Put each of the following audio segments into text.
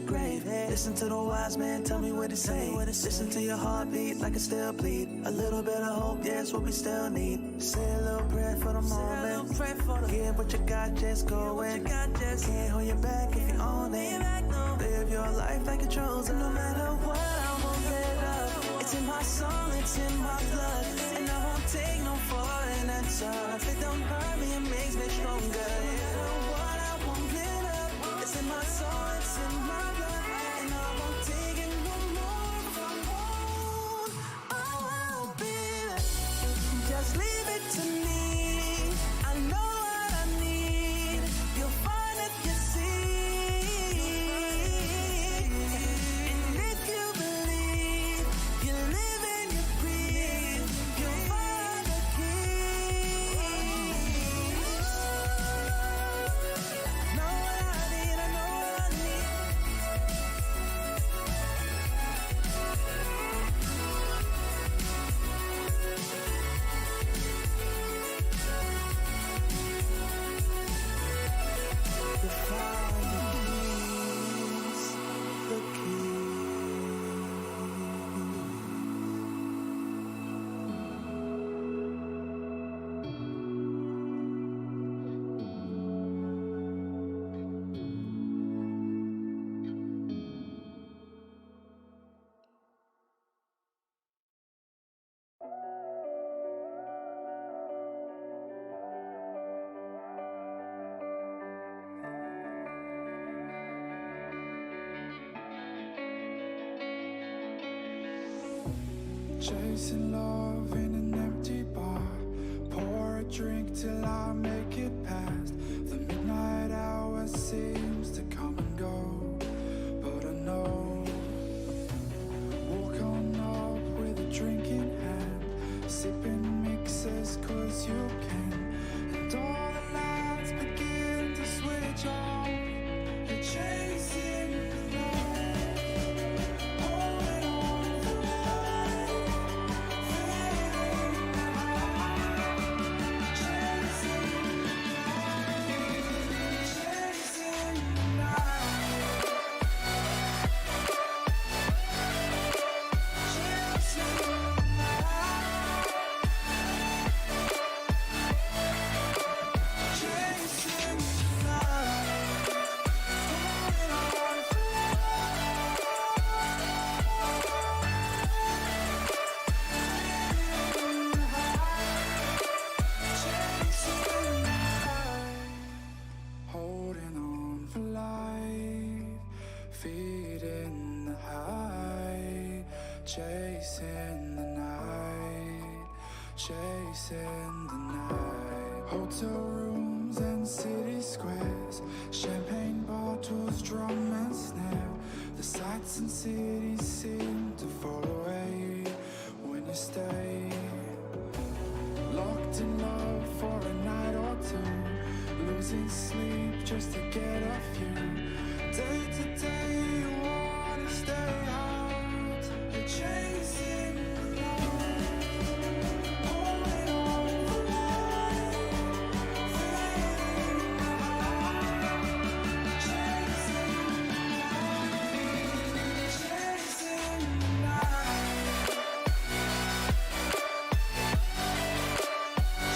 grave. Listen to the wise man, tell me what it say. Listen to your heartbeat like it still bleed. A little bit of hope, yeah, it's what we still need. Say a little prayer for the moment. Give what you got, just go in. Can't hold you back if you own it. Live your life like you're chosen. No matter what, I won't let up. It's in my soul, it's in my blood, and I won't take no for an answer. If it don't hurt me, it makes me stronger. No matter what, I won't let up. It's in my soul, it's in my blood, and I won't take it no more. I won't be there. Just leave it to me. I know what I need. You'll find if you see. And if you believe, you live and you breathe, you'll find the key. Know what I need, I know what I need. You find the keys, Chasing love in an empty bar. Pour a drink till I make it past. The midnight hour seems to come and go, but I know. Walk on up with a drink in hand, sipping mixers cause you can. And all the lights begin to switch off. You're chasing the light, holding on for life. Holding on for life, feeding the high, chasing the night, chasing the night. Hotel rooms and city squares, champagne bottles, drum and snare. The sights and cities seem to fall away when you stay. Locked in love for a night or two, losing sleep just to get off you. Day to day you wanna stay out. You're chasing the light, holding on for life, fading out. Chasing the light, chasing the night,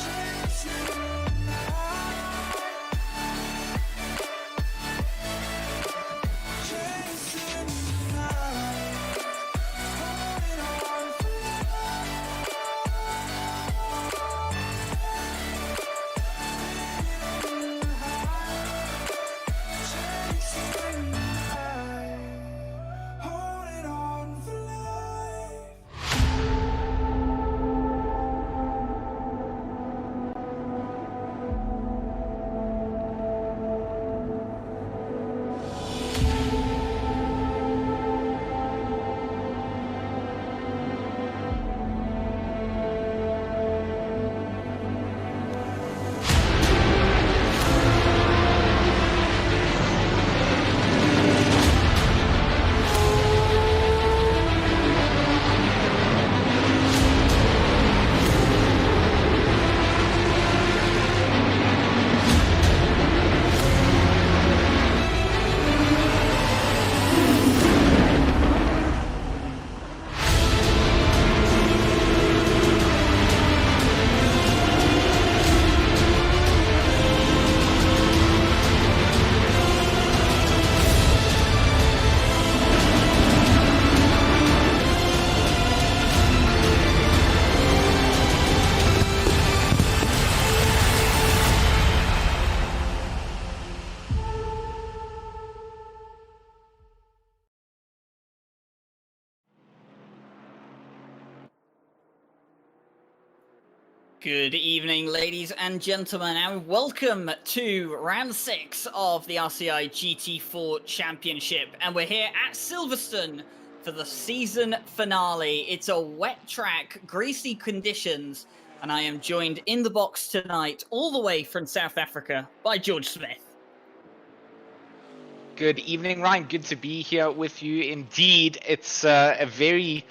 chasing the night. Good evening, ladies and gentlemen, and welcome to round 6 of the RCI GT4 Championship. And we're here at Silverstone for the season finale. It's a wet track, greasy conditions, and I am joined in the box tonight, all the way from South Africa, by George Smith. Good evening, Ryan. Good to be here with you. Indeed, it's a very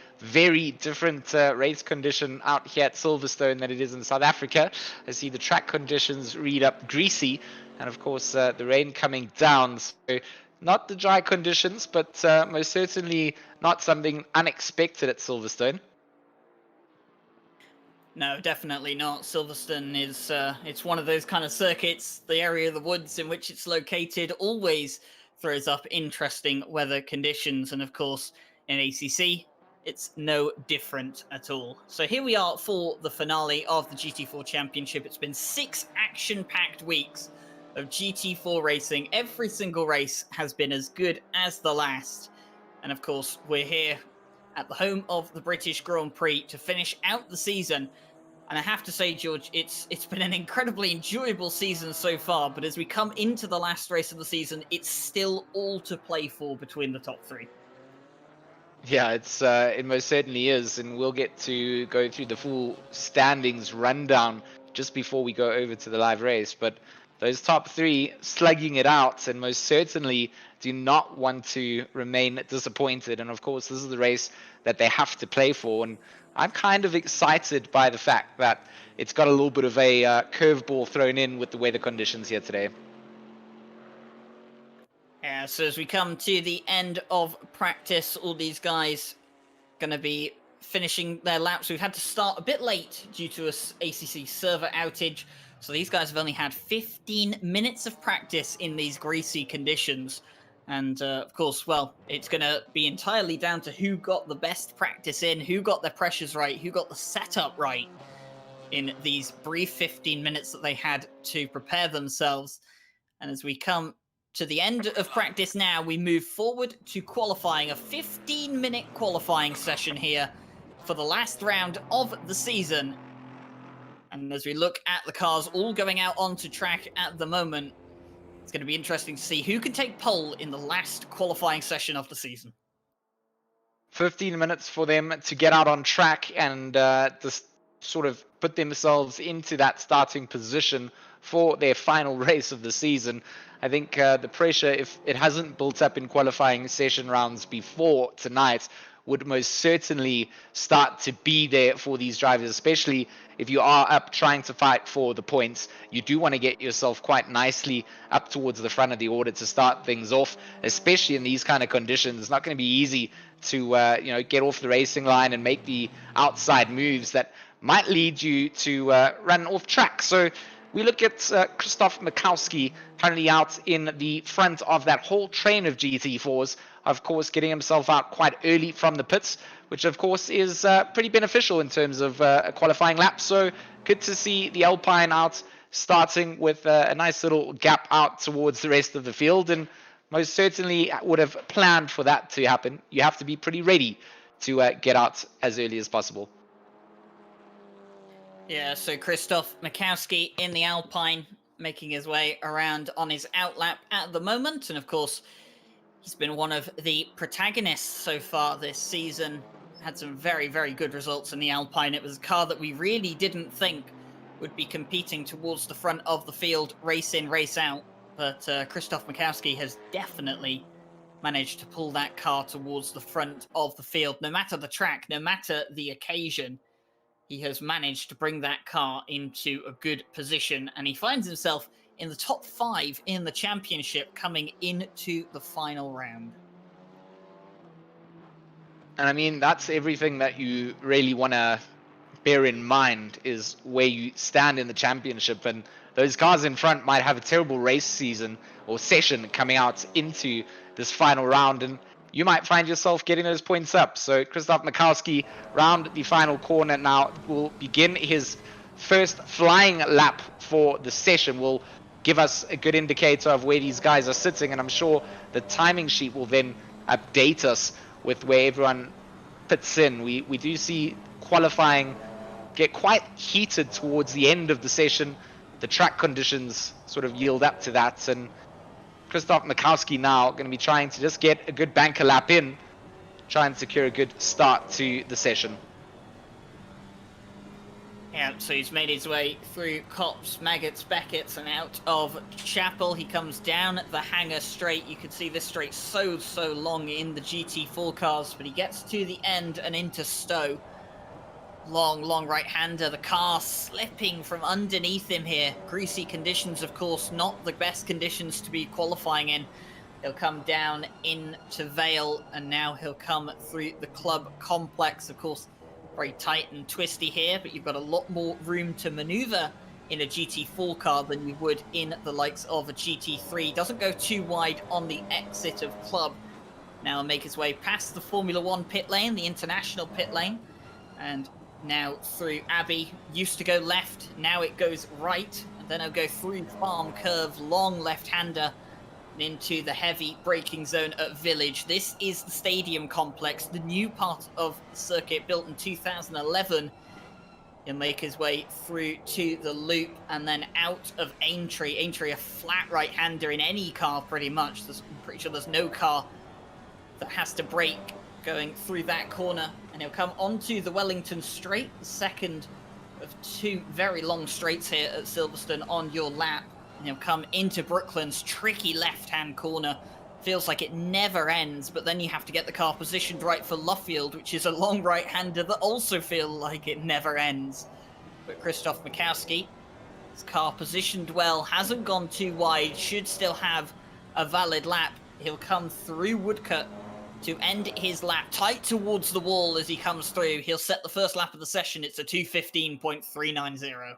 different race condition out here at Silverstone than it is in South Africa. I see the track conditions read up greasy, and of course the rain coming down. So not the dry conditions, but most certainly not something unexpected at Silverstone. No, definitely not. Silverstone is it's one of those kind of circuits. The area of the woods in which it's located always throws up interesting weather conditions, and of course in ACC it's no different at all. So here we are for the finale of the GT4 Championship. It's been 6 action-packed weeks of GT4 racing. Every single race has been as good as the last, and of course we're here at the home of the British Grand Prix to finish out the season. And I have to say, George, it's been an incredibly enjoyable season so far, but as we come into the last race of the season, it's still all to play for between the top 3. Yeah, it most certainly is, and we'll get to go through the full standings rundown just before we go over to the live race. But those top 3 slugging it out, and most certainly do not want to remain disappointed. And of course, this is the race that they have to play for. And I'm kind of excited by the fact that it's got a little bit of a curveball thrown in with the weather conditions here today. Yeah, so as we come to the end of practice, all these guys going to be finishing their laps. We've had to start a bit late due to a ACC server outage. So these guys have only had 15 minutes of practice in these greasy conditions. And of course, well, it's going to be entirely down to who got the best practice in, who got their pressures right, who got the setup right in these brief 15 minutes that they had to prepare themselves. And as we come to the end of practice now, we move forward to qualifying, a 15-minute qualifying session here for the last round of the season. And as we look at the cars all going out onto track at the moment, it's going to be interesting to see who can take pole in the last qualifying session of the season. 15 minutes for them to get out on track and just sort of put themselves into that starting position for their final race of the season. I think the pressure, if it hasn't built up in qualifying session rounds before tonight, would most certainly start to be there for these drivers, especially if you are up trying to fight for the points. You do want to get yourself quite nicely up towards the front of the order to start things off, especially in these kind of conditions. It's not going to be easy to get off the racing line and make the outside moves that might lead you to run off track. So we look at Krzysztof Makowski currently out in the front of that whole train of GT4s, of course getting himself out quite early from the pits, which of course is pretty beneficial in terms of a qualifying lap. So good to see the Alpine out starting with a nice little gap out towards the rest of the field, and most certainly would have planned for that to happen. You have to be pretty ready to get out as early as possible. Yeah, so Krzysztof Makowski in the Alpine, making his way around on his outlap at the moment. And of course, he's been one of the protagonists so far this season. Had some very good results in the Alpine. It was a car that we really didn't think would be competing towards the front of the field, race in, race out. But Krzysztof Makowski has definitely managed to pull that car towards the front of the field. No matter the track, no matter the occasion, he has managed to bring that car into a good position, and he finds himself in the top 5 in the championship coming into the final round. And I mean, that's everything that you really want to bear in mind, is where you stand in the championship. And those cars in front might have a terrible race season or session coming out into this final round, and you might find yourself getting those points up. So Krzysztof Makowski round the final corner now will begin his first flying lap for the session. Will give us a good indicator of where these guys are sitting, and I'm sure the timing sheet will then update us with where everyone fits in. We do see qualifying get quite heated towards the end of the session. The track conditions sort of yield up to that, and Krzysztof Makowski now going to be trying to just get a good banker lap in, try and secure a good start to the session. Yeah, so he's made his way throh Copse, Maggots, Beckett's, and out of Chapel. He comes down the hangar straight. You can see this straight so long in the GT4 cars, but he gets to the end and into Stowe. Long right-hander. The car slipping from underneath him here. Greasy conditions, of course, not the best conditions to be qualifying in. He'll come down into Vale, and now he'll come through the club complex, of course. Very tight and twisty here, but you've got a lot more room to maneuver in a GT4 car than you would in the likes of a GT3. Doesn't go too wide on the exit of club. Now make his way past the Formula 1 pit lane, the international pit lane, and now through Abbey. Used to go left, now it goes right, and then it'll go through Farm Curve, long left-hander, into the heavy braking zone at Village. This is the stadium complex, the new part of the circuit built in 2011. He'll make his way through to the loop and then out of Aintree. Aintree, a flat right-hander in any car pretty much. I'm pretty sure there's no car that has to brake going through that corner. And he'll come onto the Wellington Straight, the second of two very long straights here at Silverstone on your lap. And he'll come into Brooklands, tricky left-hand corner. Feels like it never ends, but then you have to get the car positioned right for Luffield, which is a long right-hander that also feels like it never ends. But Krzysztof Makowski, his car positioned well, hasn't gone too wide, should still have a valid lap. He'll come through Woodcut to end his lap, tight towards the wall as he comes through. He'll set the first lap of the session. It's a 2:15.390.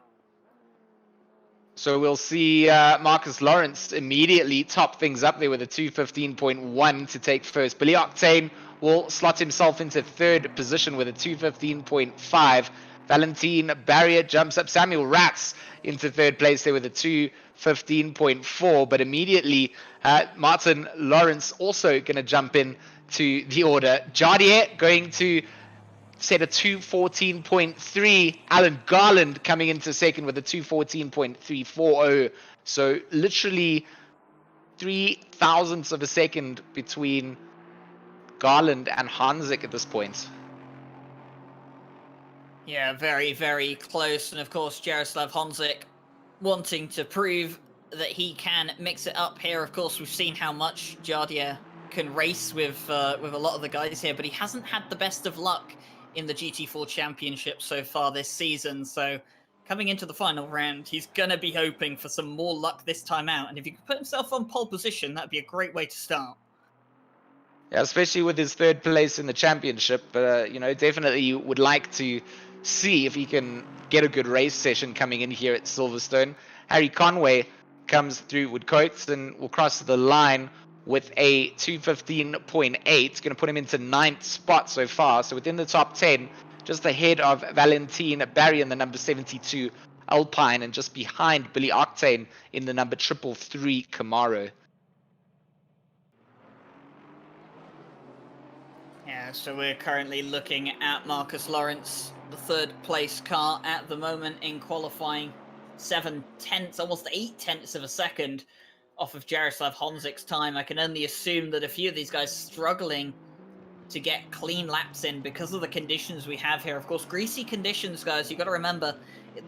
So we'll see Marcus Lawrence immediately top things up there with a 2:15.1 to take first. Billy Octane will slot himself into third position with a 2:15.5. Valentin Barrier jumps up. Samuel Ratz into third place there with a 2:15.4. But immediately Martin Lawrence also going to jump in to the order. Jardier going to set a 2:14.3. Alan Garland coming into second with a 2:14.340. So literally 3 thousandths of a second between Garland and Hanzik at this point. Yeah, very close. And of course, Jaroslav Hanzik wanting to prove that he can mix it up here. Of course, we've seen how much Jardier can race with a lot of the guys here, but he hasn't had the best of luck in the GT4 Championship so far this season. So coming into the final round, he's going to be hoping for some more luck this time out. And if he could put himself on pole position, that'd be a great way to start. Yeah, especially with his third place in the championship. You know, definitely would like to see if he can get a good race session coming in here at Silverstone. Harry Conway comes through Woodcote and will cross the line with a 2:15.8. Going to put him into 9th spot so far. So within the top 10, just ahead of Valentin Barry in the number 72 Alpine, and just behind Billy Octane in the number 333 Camaro. Yeah, so we're currently looking at Marcus Lawrence, the third place car at the moment in qualifying. 7/10, almost 8/10 of a second off of Jaroslav Hanzik's time. I can only assume that a few of these guys struggling to get clean laps in because of the conditions we have here. Of course, greasy conditions, guys, you've got to remember,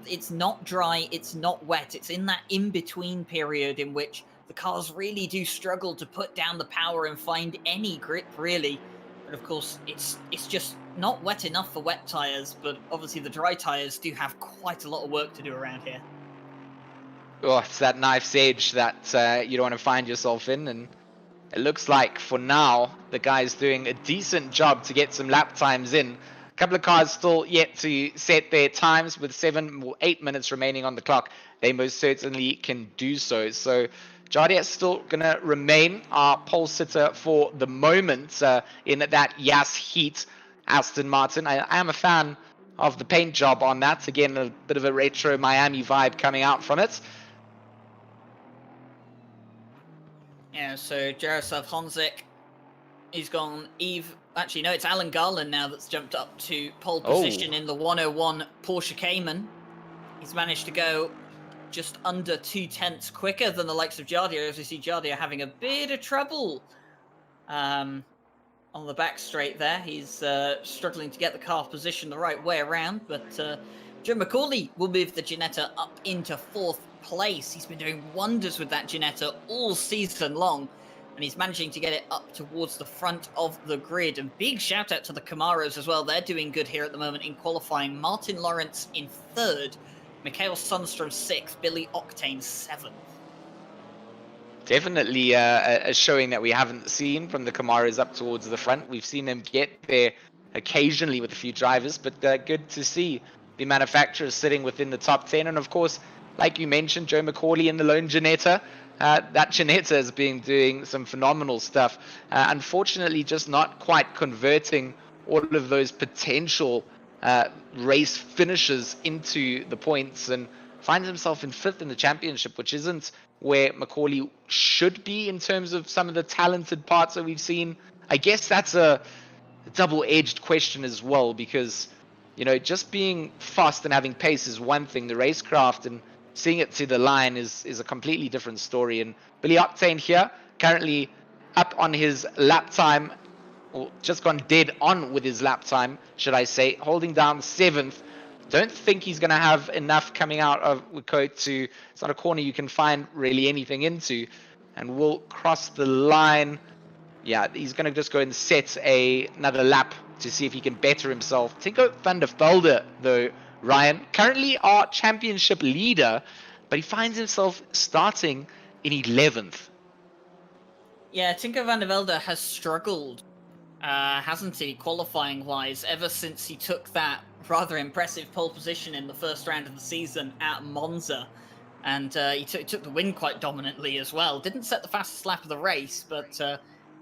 it's not dry, it's not wet. It's in that in-between period in which the cars really do struggle to put down the power and find any grip, really. But of course, it's just not wet enough for wet tyres, but obviously the dry tyres do have quite a lot of work to do around here. Oh, it's that knife's edge that you don't want to find yourself in, and it looks like for now the guy's doing a decent job to get some lap times in. A couple of cars still yet to set their times with 7 or 8 minutes remaining on the clock. They most certainly can do so. So Jardier's still going to remain our pole sitter for the moment in that Yas Heat Aston Martin. I am a fan of the paint job on that. Again, a bit of a retro Miami vibe coming out from it. Yeah, so Jaroslav Hanzik He's gone Actually, no, it's Alan Garland now that's jumped up to pole Oh. position in the 101 Porsche Cayman. He's managed to go just under 2/10 quicker than the likes of Jardia, as we see Jardia having a bit of trouble on the back straight there. He's struggling to get the car positioned the right way around, but Joe McCauley will move the Ginetta up into 4th place. He's been doing wonders with that Ginetta all season long, and he's managing to get it up towards the front of the grid. And big shout out to the Camaros as well. They're doing good here at the moment in qualifying. Martin Lawrence in 3rd, Mikhail Sundstrom 6th, Billy Octane 7th. Definitely a showing that we haven't seen from the Camaros up towards the front. We've seen them get there occasionally with a few drivers, but good to see the manufacturers sitting within the top 10. And of course, like you mentioned, Joe McCauley in the lone Ginetta. That Ginetta has been doing some phenomenal stuff. Unfortunately, just not quite converting all of those potential race finishes into the points, and finds himself in 5th in the championship, which isn't where McCauley should be in terms of some of the talented parts that we've seen. I guess that's a double-edged question as well, because, you know, just being fast and having pace is one thing. The racecraft and seeing it to the line is a completely different story. And Billy Octane here, currently up on his lap time, or just gone dead on with his lap time, should I say, holding down 7th. Don't think he's going to have enough coming out of Wicote to... It's not a corner you can find really anything into. And will cross the line. Yeah, he's going to just go and set another lap to see if he can better himself. Tinko van der Velde, though, Ryan, currently our championship leader, but he finds himself starting in 11th. Yeah, Tinko van der Velde has struggled, hasn't he, qualifying-wise, ever since he took that rather impressive pole position in the first round of the season at Monza. And he took the win quite dominantly as well. Didn't set the fastest lap of the race, but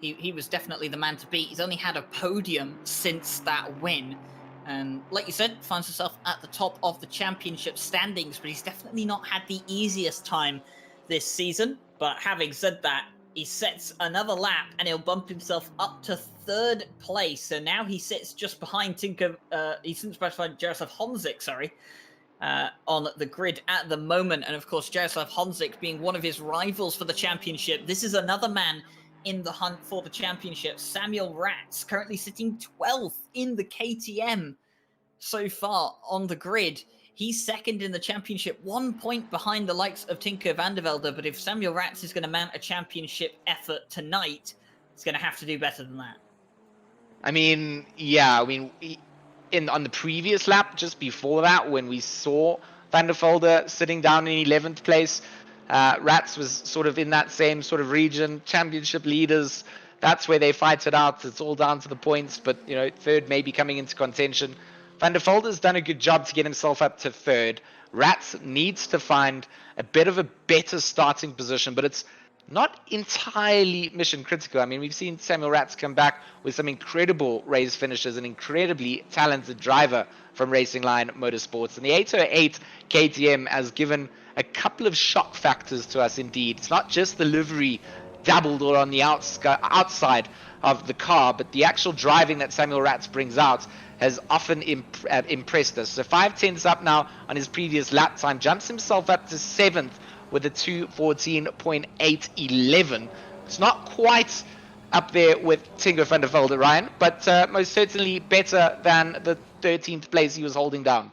he was definitely the man to beat. He's only had a podium since that win. And like you said, finds himself at the top of the championship standings, but he's definitely not had the easiest time this season. But having said that, he sets another lap and he'll bump himself up to 3rd place. So now he sits just behind he sits behind Jaroslav Honzik, on the grid at the moment. And of course, Jaroslav Honzik being one of his rivals for the championship. This is another man in the hunt for the championship. Samuel Ratz, currently sitting 12th in the KTM so far on the grid. He's 2nd in the championship, 1 point behind the likes of Tinko van der Velde. But if Samuel Ratz is going to mount a championship effort tonight, he's going to have to do better than that. I mean, yeah, on the previous lap, just before that, when we saw van der Velde sitting down in 11th place, Ratz was sort of in that same sort of region, championship leaders. That's where they fight it out. It's all down to the points, but, you know, 3rd maybe coming into contention. Van der Velde's done a good job to get himself up to 3rd. Ratz needs to find a bit of a better starting position, but it's not entirely mission critical. I mean, we've seen Samuel Ratz come back with some incredible race finishes, an incredibly talented driver from Racing Line Motorsports. And the 808 KTM has given a couple of shock factors to us indeed. It's not just the livery dabbled or on the outside of the car, but the actual driving that Samuel Ratz brings out has often impressed us. So 5/10 up now on his previous lap time, jumps himself up to 7th with a 2:14.811. It's not quite up there with Tinko van der Velde, Ryan, but most certainly better than the 13th place he was holding down.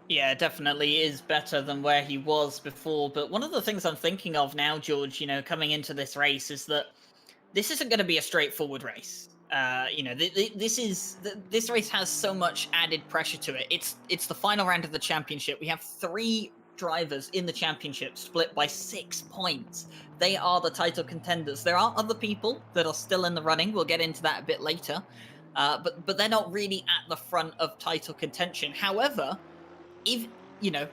Yeah, definitely is better than where he was before. But one of the things I'm thinking of now, George, you know, coming into this race is that this isn't going to be a straightforward race. This race has so much added pressure to it. It's the final round of the championship. We have 3 drivers in the championship split by 6 points. They are the title contenders. There are other people that are still in the running. We'll get into that a bit later. But they're not really at the front of title contention. However, if, you know,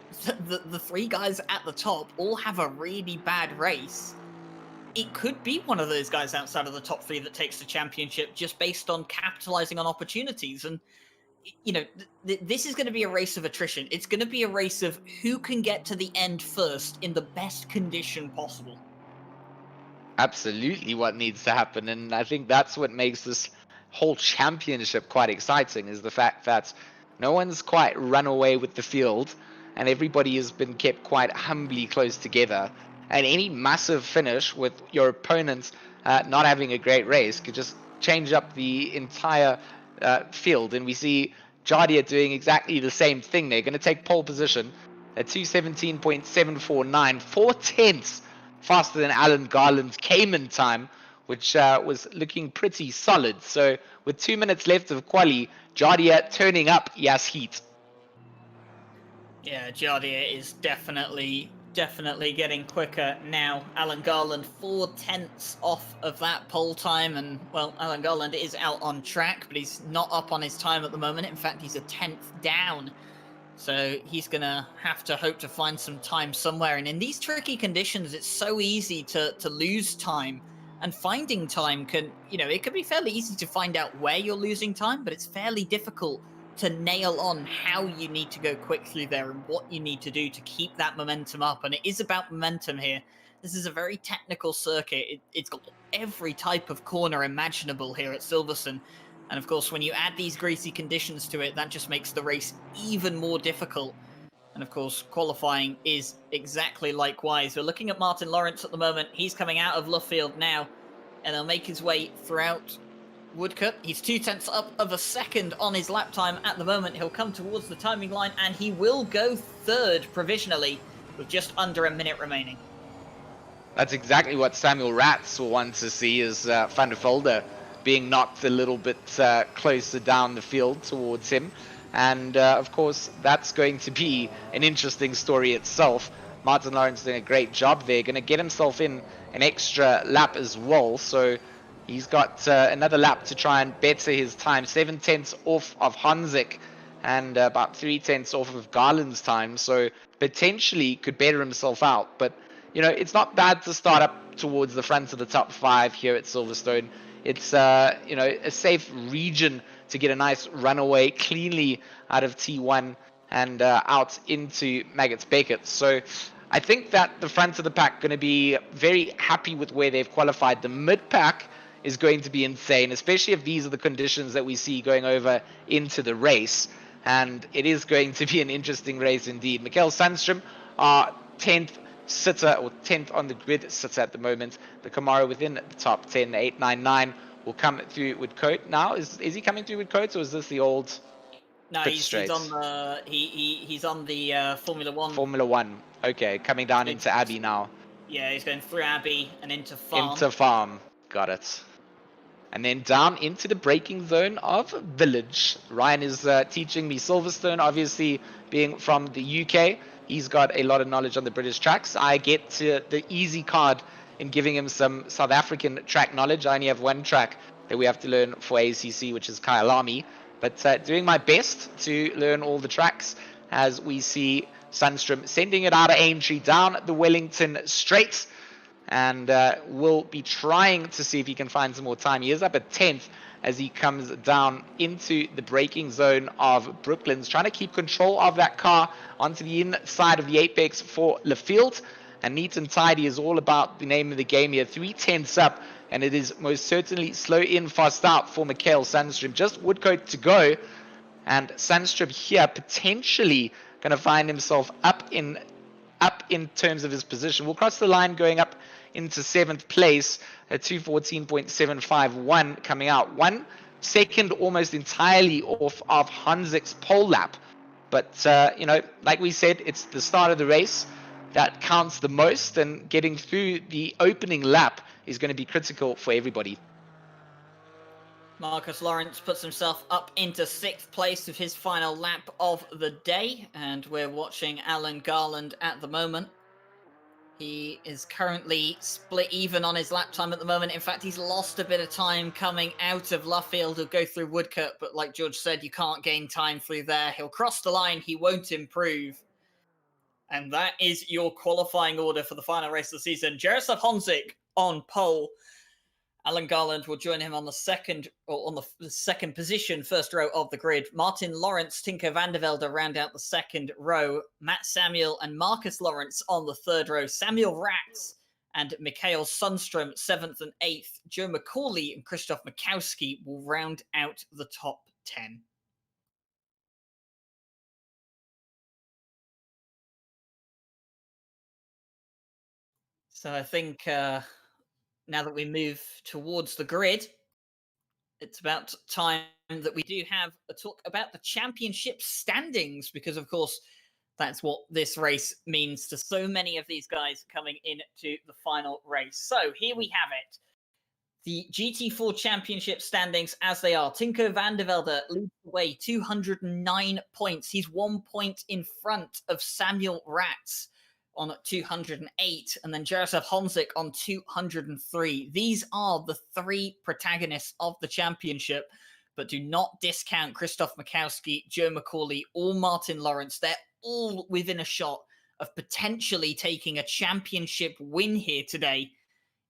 the 3 guys at the top all have a really bad race, it could be one of those guys outside of the top 3 that takes the championship just based on capitalizing on opportunities. And, you know, this is going to be a race of attrition. It's going to be a race of who can get to the end first in the best condition possible. absolutely what needs to happen. And I think that's what makes this whole championship quite exciting, is the fact that no one's quite run away with the field and everybody has been kept quite humbly close together. And any massive finish with your opponent not having a great race could just change up the entire field. And we see Jardia doing exactly the same thing. They're going to take pole position at 2:17.749, 4/10 faster than Alan Garland's Cayman time, which was looking pretty solid. So with 2 minutes left of quali, Jardia turning up Yas Heat. Yeah, Jardia is definitely getting quicker now. Alan Garland 4/10 off of that pole time, and well, Alan Garland is out on track, but he's not up on his time at the moment. In fact, he's a 10th down. So he's going to have to hope to find some time somewhere. And in these tricky conditions, it's so easy to lose time. And finding time can, it can be fairly easy to find out where you're losing time, but it's fairly difficult to nail on how you need to go quick through there and what you need to do to keep that momentum up. And it is about momentum here. This is a very technical circuit. It's got every type of corner imaginable here at Silverstone. And of course, when you add these greasy conditions to it, that just makes the race even more difficult. And of course, qualifying is exactly likewise. We're looking at Martin Lawrence at the moment. He's coming out of Luffield now, and he'll make his way throughout Woodcote. He's 2/10 up of a second on his lap time at the moment. He'll come towards the timing line, and he will go third provisionally with just under a minute remaining. That's exactly what Samuel Ratz will want to see, is Van der Velde being knocked a little bit closer down the field towards him. And of course, that's going to be an interesting story itself. Martin Lawrence doing a great job there, going to get himself in an extra lap as well. So he's got another lap to try and better his time. 7/10 off of Hanzik and about 3/10 off of Garland's time. So potentially could better himself out. But, it's not bad to start up towards the front of the top 5 here at Silverstone. It's a safe region to get a nice runaway cleanly out of T1 and out into Maggots Beckett. So I think that the front of the pack going to be very happy with where they've qualified. The mid pack is going to be insane, especially if these are the conditions that we see going over into the race. And it is going to be an interesting race indeed. Mikael Sandstrom, our 10th sitter, or 10th on the grid sitter at the moment. The Camaro within the top 10, 899, will come through Woodcote now. Is he coming through Woodcote, or is this the old? No, he's on the he's on the Formula One. Formula One. Okay, coming down into Abbey now. Yeah, he's going through Abbey and into Farm. Into Farm, got it. And then down into the braking zone of Village. Ryan is teaching me Silverstone, obviously being from the UK. He's got a lot of knowledge on the British tracks. I get to the easy card in giving him some South African track knowledge. I only have one track that we have to learn for ACC, which is Kyalami. But doing my best to learn all the tracks as we see Sundstrom sending it out of Aintree down the Wellington Straight. And will be trying to see if he can find some more time. He is up at 10th as he comes down into the braking zone of Brooklands, trying to keep control of that car onto the inside of the apex for Leffield. And neat and tidy is all about the name of the game here. 3/10 up, and it is most certainly slow in, fast out for Mikael Sandstrom. Just Woodcote to go, and Sandstrom here potentially going to find himself up in terms of his position. We'll cross the line going up into 7th place at 2:14.751 coming out. 1 second almost entirely off of Hanzik's pole lap. But, like we said, it's the start of the race that counts the most, and getting through the opening lap is going to be critical for everybody. Marcus Lawrence puts himself up into 6th place with his final lap of the day, and we're watching Alan Garland at the moment. He is currently split even on his lap time at the moment. In fact, he's lost a bit of time coming out of Luffield. He'll go through Woodcote, but like George said, you can't gain time through there. He'll cross the line. He won't improve. And that is your qualifying order for the final race of the season. Jaroslav Honzik on pole. Alan Garland will join him on the second position, first row of the grid. Martin Lawrence, Tinko van der Velde round out the second row. Matt Samuel and Marcus Lawrence on the third row. Samuel Ratz and Mikhail Sundstrom 7th and 8th. Joe McCauley and Krzysztof Makowski will round out the top 10. So I think now that we move towards the grid, it's about time that we do have a talk about the championship standings, because of course that's what this race means to so many of these guys coming into the final race. So here we have it. The GT4 championship standings as they are. Tinko van der Velde leads the way, 209 points. He's 1 point in front of Samuel Ratz on 208, and then Jaroslav Honzik on 203. These are the three protagonists of the championship, but do not discount Krzysztof Makowski, Joe McCauley, or Martin Lawrence. They're all within a shot of potentially taking a championship win here today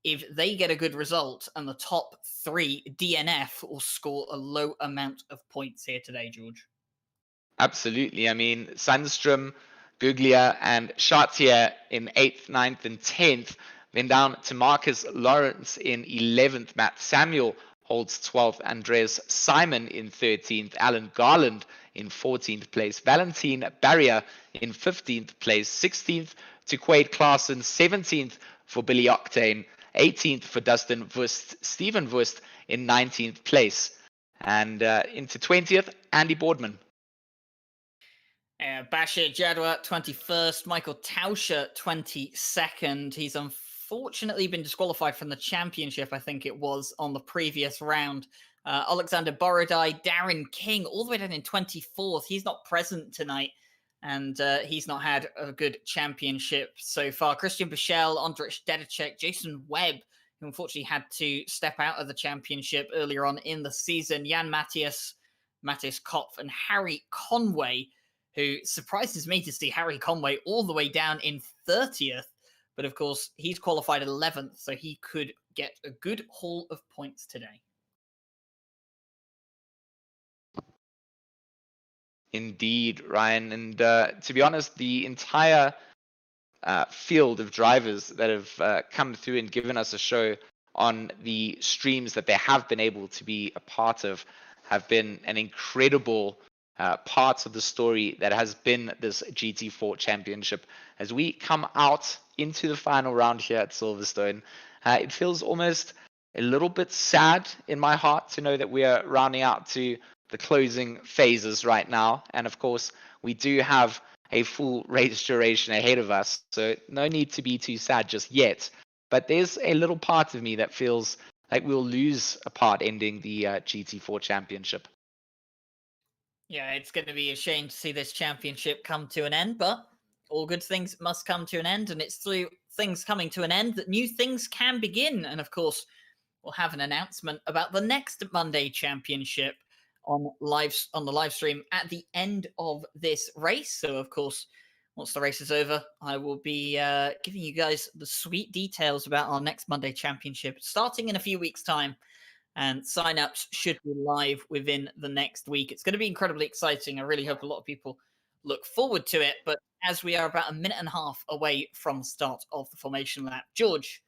if they get a good result and the top three DNF will score a low amount of points here today, George. Absolutely. I mean, Sandstrom, Guglia, and Chartier in 8th, 9th, and 10th. Then down to Marcus Lawrence in 11th. Matt Samuel holds 12th. Andreas Simon in 13th. Alan Garland in 14th place. Valentin Barrier in 15th place. 16th to Quaid Klaassen. 17th for Billy Octane. 18th for Dustin Vust. Stephen Vust in 19th place. And into 20th, Andy Boardman. Bashir Jadwa, 21st. Michael Tauscher, 22nd. He's unfortunately been disqualified from the championship, I think it was, on the previous round. Alexander Borodai, Darren King, all the way down in 24th. He's not present tonight, and he's not had a good championship so far. Christian Bichel, Andrzej Dedicek, Jason Webb, who unfortunately had to step out of the championship earlier on in the season. Jan Matthias, Matthias Kopf, and Harry Conway, who surprises me to see Harry Conway all the way down in 30th. But of course, he's qualified 11th, so he could get a good haul of points today. Indeed, Ryan. And to be honest, the entire field of drivers that have come through and given us a show on the streams that they have been able to be a part of have been an incredible parts of the story that has been this GT4 championship. As we come out into the final round here at Silverstone, it feels almost a little bit sad in my heart to know that we are rounding out to the closing phases right now. And of course, we do have a full race duration ahead of us, so no need to be too sad just yet. But there's a little part of me that feels like we'll lose a part ending the GT4 championship. Yeah, it's going to be a shame to see this championship come to an end, but all good things must come to an end, and it's through things coming to an end that new things can begin. And of course, we'll have an announcement about the next Monday championship on the live stream at the end of this race. So of course, once the race is over, I will be giving you guys the sweet details about our next Monday championship starting in a few weeks' time. And sign-ups should be live within the next week. It's going to be incredibly exciting. I really hope a lot of people look forward to it. But as we are about a minute and a half away from the start of the formation lap, George,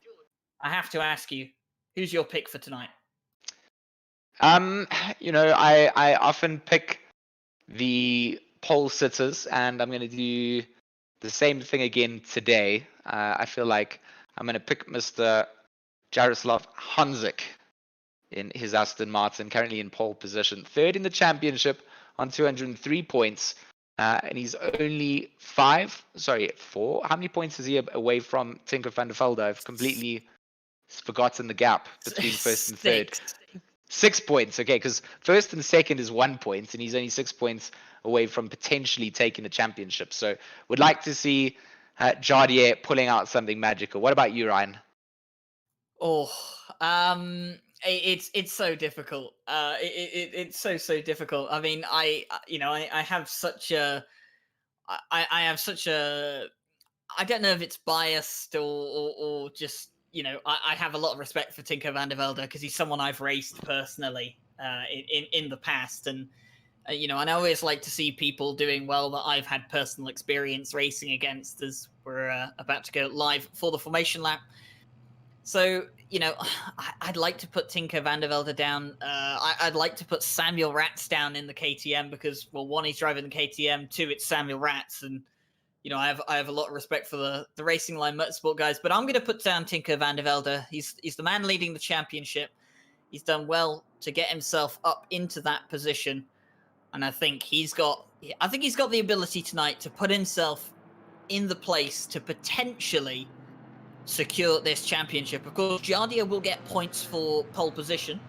I have to ask you, who's your pick for tonight? I often pick the pole sitters, and I'm going to do the same thing again today. I feel like I'm going to pick Mr. Jaroslav Honzik in his Aston Martin, currently in pole position. Third in the championship on 203 points. And he's only 4. How many points is he away from Tinko van der Velde? I've completely forgotten the gap between first and third. 6 points, okay, because first and second is 1 point, and he's only 6 points away from potentially taking the championship. So would like to see Jardier pulling out something magical. What about you, Ryan? It's so difficult. It's so difficult. I mean, I have such a, I don't know if it's biased or just, I have a lot of respect for Tinko van der Velde because he's someone I've raced personally in the past, and and I always like to see people doing well that I've had personal experience racing against, as we're about to go live for the formation lap. So, you know, I'd like to put Tinko van der Velde down. I'd like to put Samuel Ratz down in the KTM because, well, one, he's driving the KTM, two, it's Samuel Ratz, and you know, I have a lot of respect for the Racing Line Motorsport guys, but I'm going to put down Tinko van der Velde. He's the man leading the championship. He's done well to get himself up into that position, and I think he's got the ability tonight to put himself in the place to potentially secure this championship. Of course, Jardia will get points for pole position.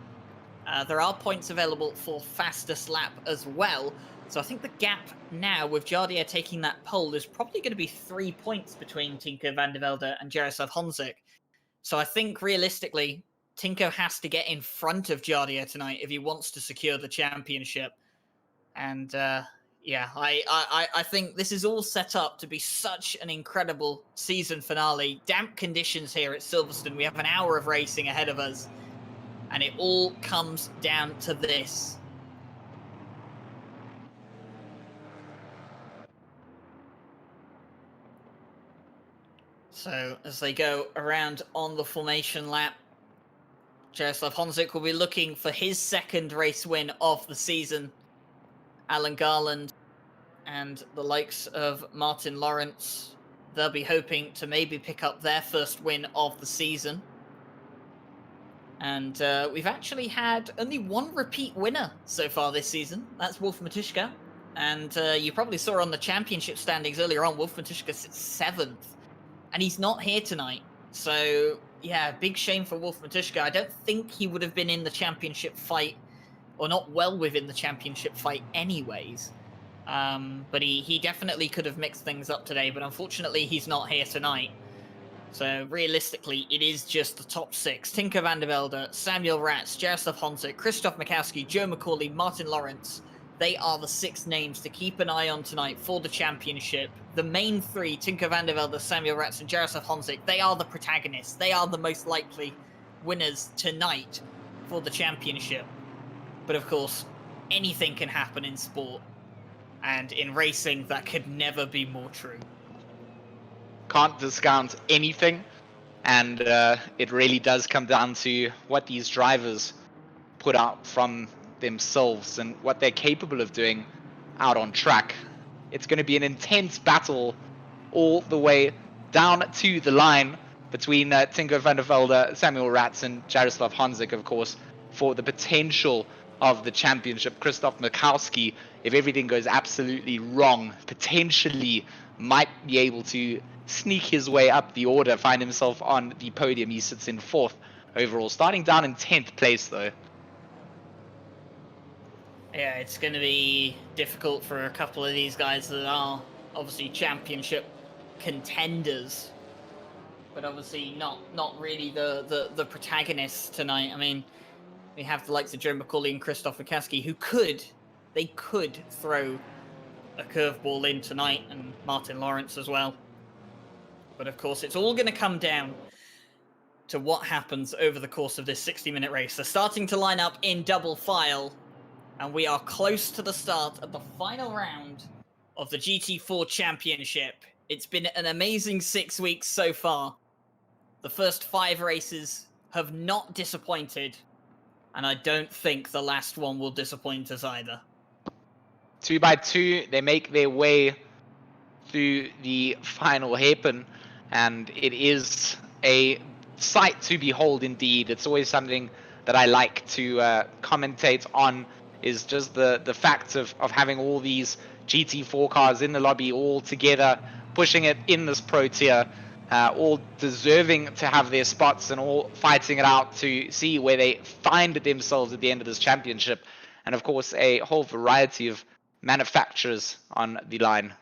There are points available for fastest lap as well. So I think the gap now with Jardia taking that pole is probably going to be 3 points between Tinko van der Velde and Jaroslav Honzik. So I think realistically, Tinko has to get in front of Jardia tonight if he wants to secure the championship. And yeah, I think this is all set up to be such an incredible season finale. Damp conditions here at Silverstone. We have an hour of racing ahead of us. And it all comes down to this. So as they go around on the formation lap, Jaroslav Honzik will be looking for his second race win of the season. Alan Garland and the likes of Martin Lawrence, they'll be hoping to maybe pick up their first win of the season. And we've actually had only one repeat winner so far this season. That's Wolf Matuszka. And you probably saw on the championship standings earlier on, Wolf Matuszka sits 7th. And he's not here tonight. So, yeah, big shame for Wolf Matuszka. I don't think he would have been in the championship fight, or not well within the championship fight anyways. But he definitely could have mixed things up today, but unfortunately he's not here tonight. So realistically, it is just the top 6. Tinko van der Velde, Samuel Ratz, Jaroslav Honzik, Krzysztof Mikowski, Joe McCauley, Martin Lawrence. They are the 6 names to keep an eye on tonight for the championship. The main 3, Tinko van der Velde, Samuel Ratz, and Jaroslav Honzik, they are the protagonists. They are the most likely winners tonight for the championship. But of course, anything can happen in sport. And in racing, that could never be more true. Can't discount anything, and it really does come down to what these drivers put out from themselves and what they're capable of doing out on track. It's going to be an intense battle all the way down to the line between Tinko van der Velde, Samuel Ratz, and Jaroslav Honzik, of course, for the potential of the championship. Krzysztof Mikowski, if everything goes absolutely wrong, potentially might be able to sneak his way up the order, find himself on the podium. He sits in 4th overall, starting down in 10th place though. Yeah, it's going to be difficult for a couple of these guys that are obviously championship contenders, but obviously not really the protagonists tonight. I mean, we have the likes of Joe McCauley and Krzysztof Mikowski who could throw a curveball in tonight, and Martin Lawrence as well. But of course, it's all going to come down to what happens over the course of this 60-minute race. They're starting to line up in double file, and we are close to the start of the final round of the GT4 Championship. It's been an amazing 6 weeks so far. The first 5 races have not disappointed, and I don't think the last one will disappoint us either. 2 by 2, they make their way through the final hairpin, and it is a sight to behold indeed. It's always something that I like to commentate on, is just the fact of having all these GT4 cars in the lobby all together, pushing it in this pro tier, all deserving to have their spots and all fighting it out to see where they find themselves at the end of this championship. And of course, a whole variety of manufacturers on the line.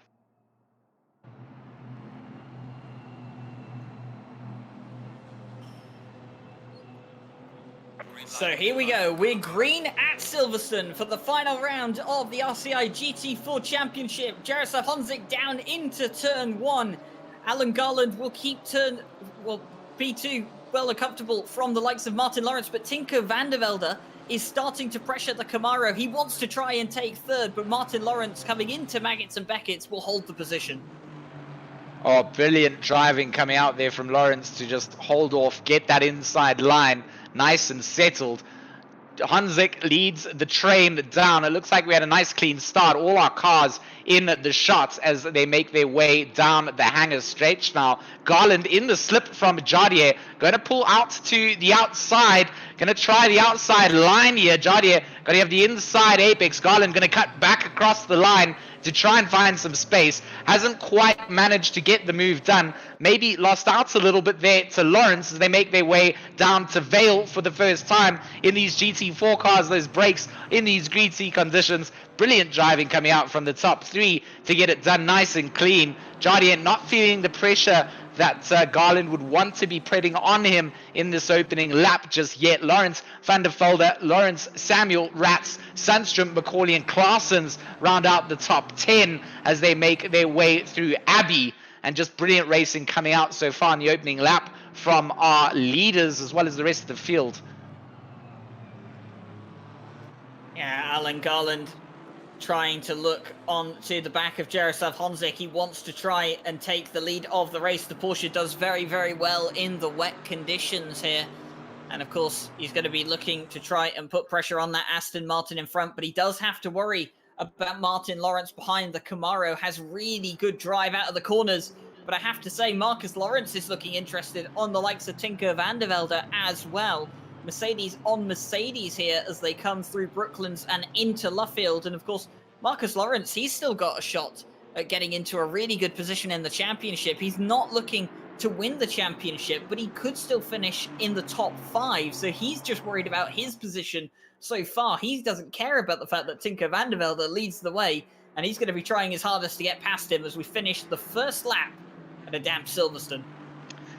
So here we go. We're green at Silverstone for the final round of the RCI GT4 Championship. Jaroslav Honzik down into turn 1. Alan Garland will keep P2 well and comfortable from the likes of Martin Lawrence, but Tinko van der Velde is starting to pressure the Camaro. He wants to try and take 3rd, but Martin Lawrence coming into Maggots and Beckett's will hold the position. Oh, brilliant driving coming out there from Lawrence to just hold off, get that inside line nice and settled. Honzik leads the train down. It looks like we had a nice clean start. All our cars in the shots as they make their way down the hangar stretch. Now, Garland in the slip from Jardier. Going to pull out to the outside. Going to try the outside line here. Jardier going to have the inside apex. Garland going to cut back across the line to try and find some space. Hasn't quite managed to get the move done. Maybe lost out a little bit there to Lawrence as they make their way down to Vale for the first time in these GT4 cars. Those brakes in these greasy conditions. Brilliant driving coming out from the top three to get it done nice and clean. Jardier not feeling the pressure that Garland would want to be putting on him in this opening lap just yet. Lawrence, Van der Velde, Lawrence, Samuel, Rats, Sundstrom, McCauley, and Claessens round out the top 10 as they make their way through Abbey. And just brilliant racing coming out so far in the opening lap from our leaders as well as the rest of the field. Yeah, Alan Garland trying to look on to the back of Jaroslav Honzik. He wants to try and take the lead of the race. The Porsche does very, very well in the wet conditions here. And of course, he's going to be looking to try and put pressure on that Aston Martin in front, but he does have to worry about Martin Lawrence behind. The Camaro has really good drive out of the corners, but I have to say Marcus Lawrence is looking interested on the likes of Tinker van der Velde as well. Mercedes on Mercedes here as they come through Brooklands and into Luffield. And of course, Marcus Lawrence, he's still got a shot at getting into a really good position in the championship. He's not looking to win the championship, but he could still finish in the top 5. So he's just worried about his position so far. He doesn't care about the fact that Tinker van der Velde leads the way, and he's going to be trying his hardest to get past him as we finish the first lap at a damp Silverstone.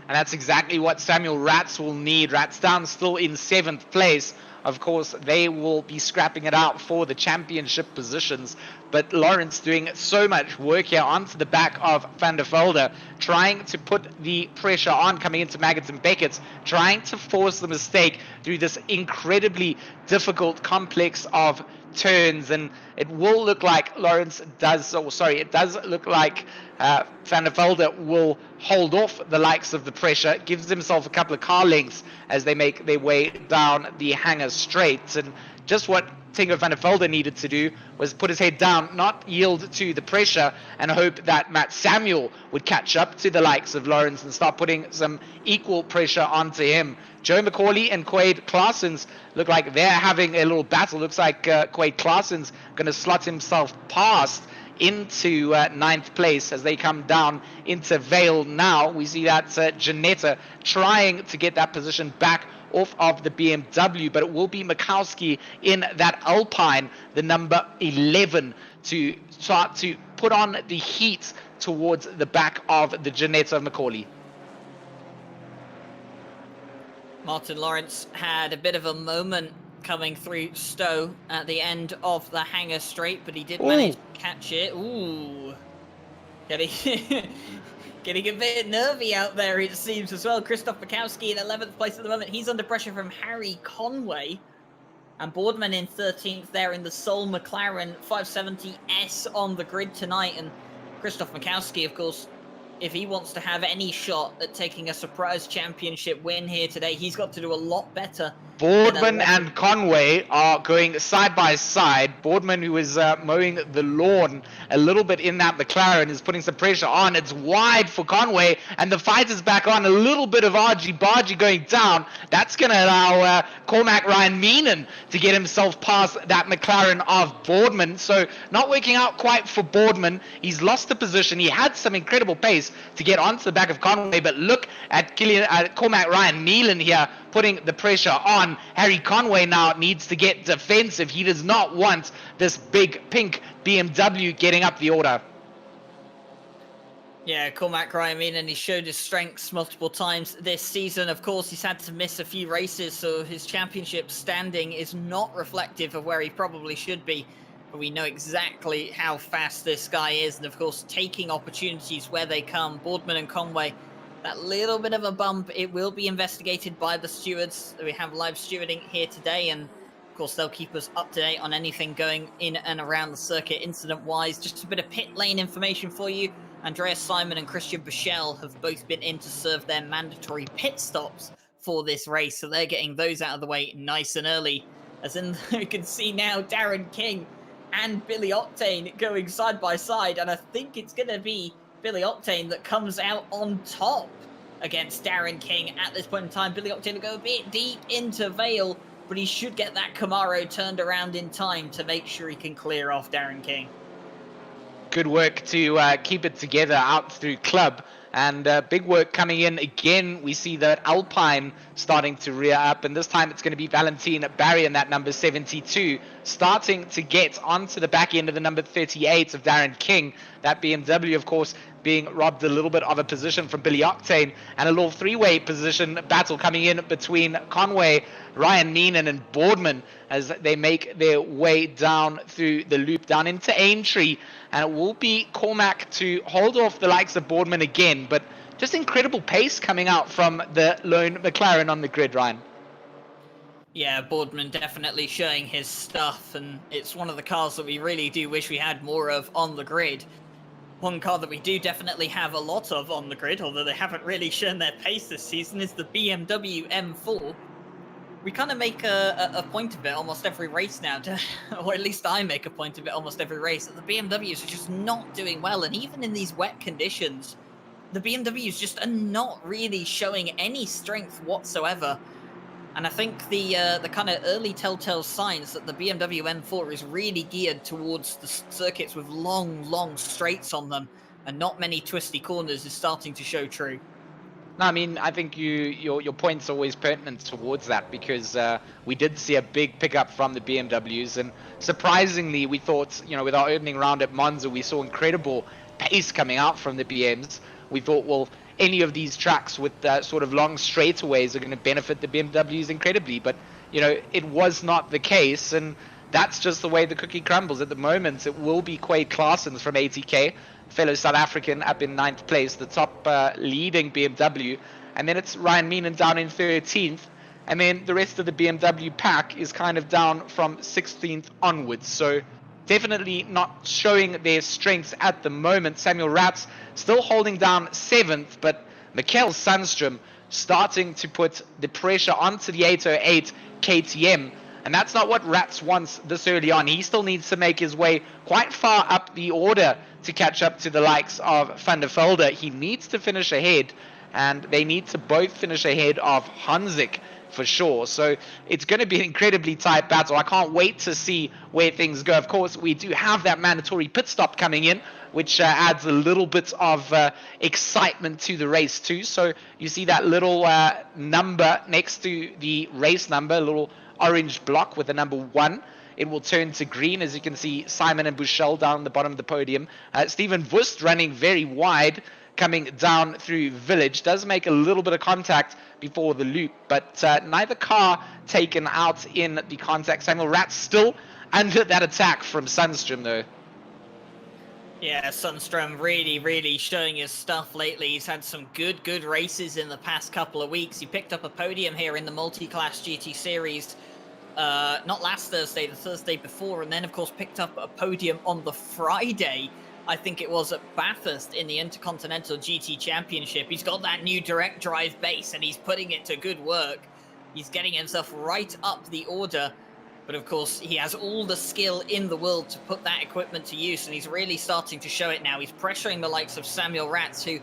And that's exactly what Samuel Rats will need. Rats down still in 7th place. Of course, they will be scrapping it out for the championship positions. But Lawrence doing so much work here onto the back of Van der Velde, trying to put the pressure on coming into Maggots and Beckett, trying to force the mistake through this incredibly difficult complex of turns. And it will look like Lawrence does, it does look like Van der Velde will hold off the likes of the pressure, gives himself a couple of car lengths as they make their way down the hangar straight. And just what Tinker van der Velde needed to do was put his head down, not yield to the pressure, and hope that Matt Samuel would catch up to the likes of Lawrence and start putting some equal pressure onto him. Joe McCauley and Quaid Claessens look like they're having a little battle. Looks like Quaid Claessens going to slot himself past into 9th place as they come down into Vale now. We see that Janetta trying to get that position back off of the BMW, but it will be Mikowski in that Alpine, the number 11, to start to put on the heat towards the back of the Janetta McCauley. Martin Lawrence had a bit of a moment coming through Stowe at the end of the hangar straight, but he did manage to catch it. Ooh. Getting a bit nervy out there, it seems, as well. Krzysztof Mikowski in 11th place at the moment. He's under pressure from Harry Conway. And Boardman in 13th there in the sole McLaren 570S on the grid tonight. And Krzysztof Mikowski, of course, if he wants to have any shot at taking a surprise championship win here today, he's got to do a lot better. Boardman and Conway are going side by side. Boardman, who is mowing the lawn a little bit in that McLaren, is putting some pressure on. It's wide for Conway, and the fight is back on. A little bit of argy-bargy going down. That's going to allow Cormac Ryan Meenan to get himself past that McLaren of Boardman. So not working out quite for Boardman. He's lost the position. He had some incredible pace to get onto the back of Conway, but look at Cormac Ryan Meenan here putting the pressure on. Harry Conway now needs to get defensive. He does not want this big pink BMW getting up the order. Yeah, Cormac Ryan Meenan, he showed his strengths multiple times this season. Of course, he's had to miss a few races, so his championship standing is not reflective of where he probably should be. But we know exactly how fast this guy is, and of course, taking opportunities where they come. Boardman and Conway, that little bit of a bump, it will be investigated by the stewards. We have live stewarding here today, and of course they'll keep us up to date on anything going in and around the circuit incident-wise. Just a bit of pit lane information for you. Andreas Simon and Christian Buschel have both been in to serve their mandatory pit stops for this race, so they're getting those out of the way nice and early. As in, you can see now Darren King and Billy Octane going side by side, and I think it's going to be Billy Octane that comes out on top against Darren King at this point in time. Billy Octane will go a bit deep into Vale, but he should get that Camaro turned around in time to make sure he can clear off Darren King. Good work to keep it together out through club, and big work coming in again. We see that Alpine starting to rear up, and this time it's going to be Valentin Barry in that number 72 starting to get onto the back end of the number 38 of Darren King. That BMW, of course, being robbed a little bit of a position from Billy Octane, and a little three-way position battle coming in between Conway, Ryan Neenan and Boardman as they make their way down through the loop down into Aintree. And it will be Cormac to hold off the likes of Boardman again, but just incredible pace coming out from the lone McLaren on the grid, Ryan. Yeah, Boardman definitely showing his stuff, and it's one of the cars that we really do wish we had more of on the grid. One car that we do definitely have a lot of on the grid, although they haven't really shown their pace this season, is the BMW M4. We kind of make a point of it almost every race now, or at least I make a point of it almost every race, that the BMWs are just not doing well, and even in these wet conditions, the BMWs just are not really showing any strength whatsoever. And I think the kind of early telltale signs that the BMW M4 is really geared towards the circuits with long straights on them, and not many twisty corners is starting to show true. No, I mean, I think your point's always pertinent towards that, because we did see a big pickup from the BMWs, and surprisingly, we thought, with our opening round at Monza, we saw incredible pace coming out from the BMs. We thought, well, any of these tracks with sort of long straightaways are going to benefit the BMWs incredibly, but it was not the case, and that's just the way the cookie crumbles at the moment. It will be Quade Claessens from ATK, fellow South African, up in 9th place, the top leading BMW, and then it's Ryan Meenan down in 13th, and then the rest of the BMW pack is kind of down from 16th onwards, so definitely not showing their strengths at the moment. Samuel Ratz still holding down 7th, but Mikael Sundström starting to put the pressure onto the 808 KTM, and that's not what Ratz wants this early on. He still needs to make his way quite far up the order to catch up to the likes of Van der Velde. He needs to finish ahead, and they need to both finish ahead of Hanzik for sure. So it's going to be an incredibly tight battle. I can't wait to see where things go. Of course, we do have that mandatory pit stop coming in, which adds a little bit of excitement to the race too. So you see that little number next to the race number, a little orange block with the number 1. It will turn to green, as you can see Simon and Buschel down the bottom of the podium. Steven Wust running very wide, coming down through Village. Does make a little bit of contact before the loop, but neither car taken out in the contact. Samuel Ratz still under that attack from Sundström, though. Yeah, Sundström really showing his stuff lately. He's had some good races in the past couple of weeks. He picked up a podium here in the multi-class GT series, not last Thursday, the Thursday before, and then of course picked up a podium on the Friday, I think it was, at Bathurst in the Intercontinental GT Championship. He's got that new direct drive base and he's putting it to good work. He's getting himself right up the order, but of course he has all the skill in the world to put that equipment to use, and he's really starting to show it now. He's pressuring the likes of Samuel Ratz, who,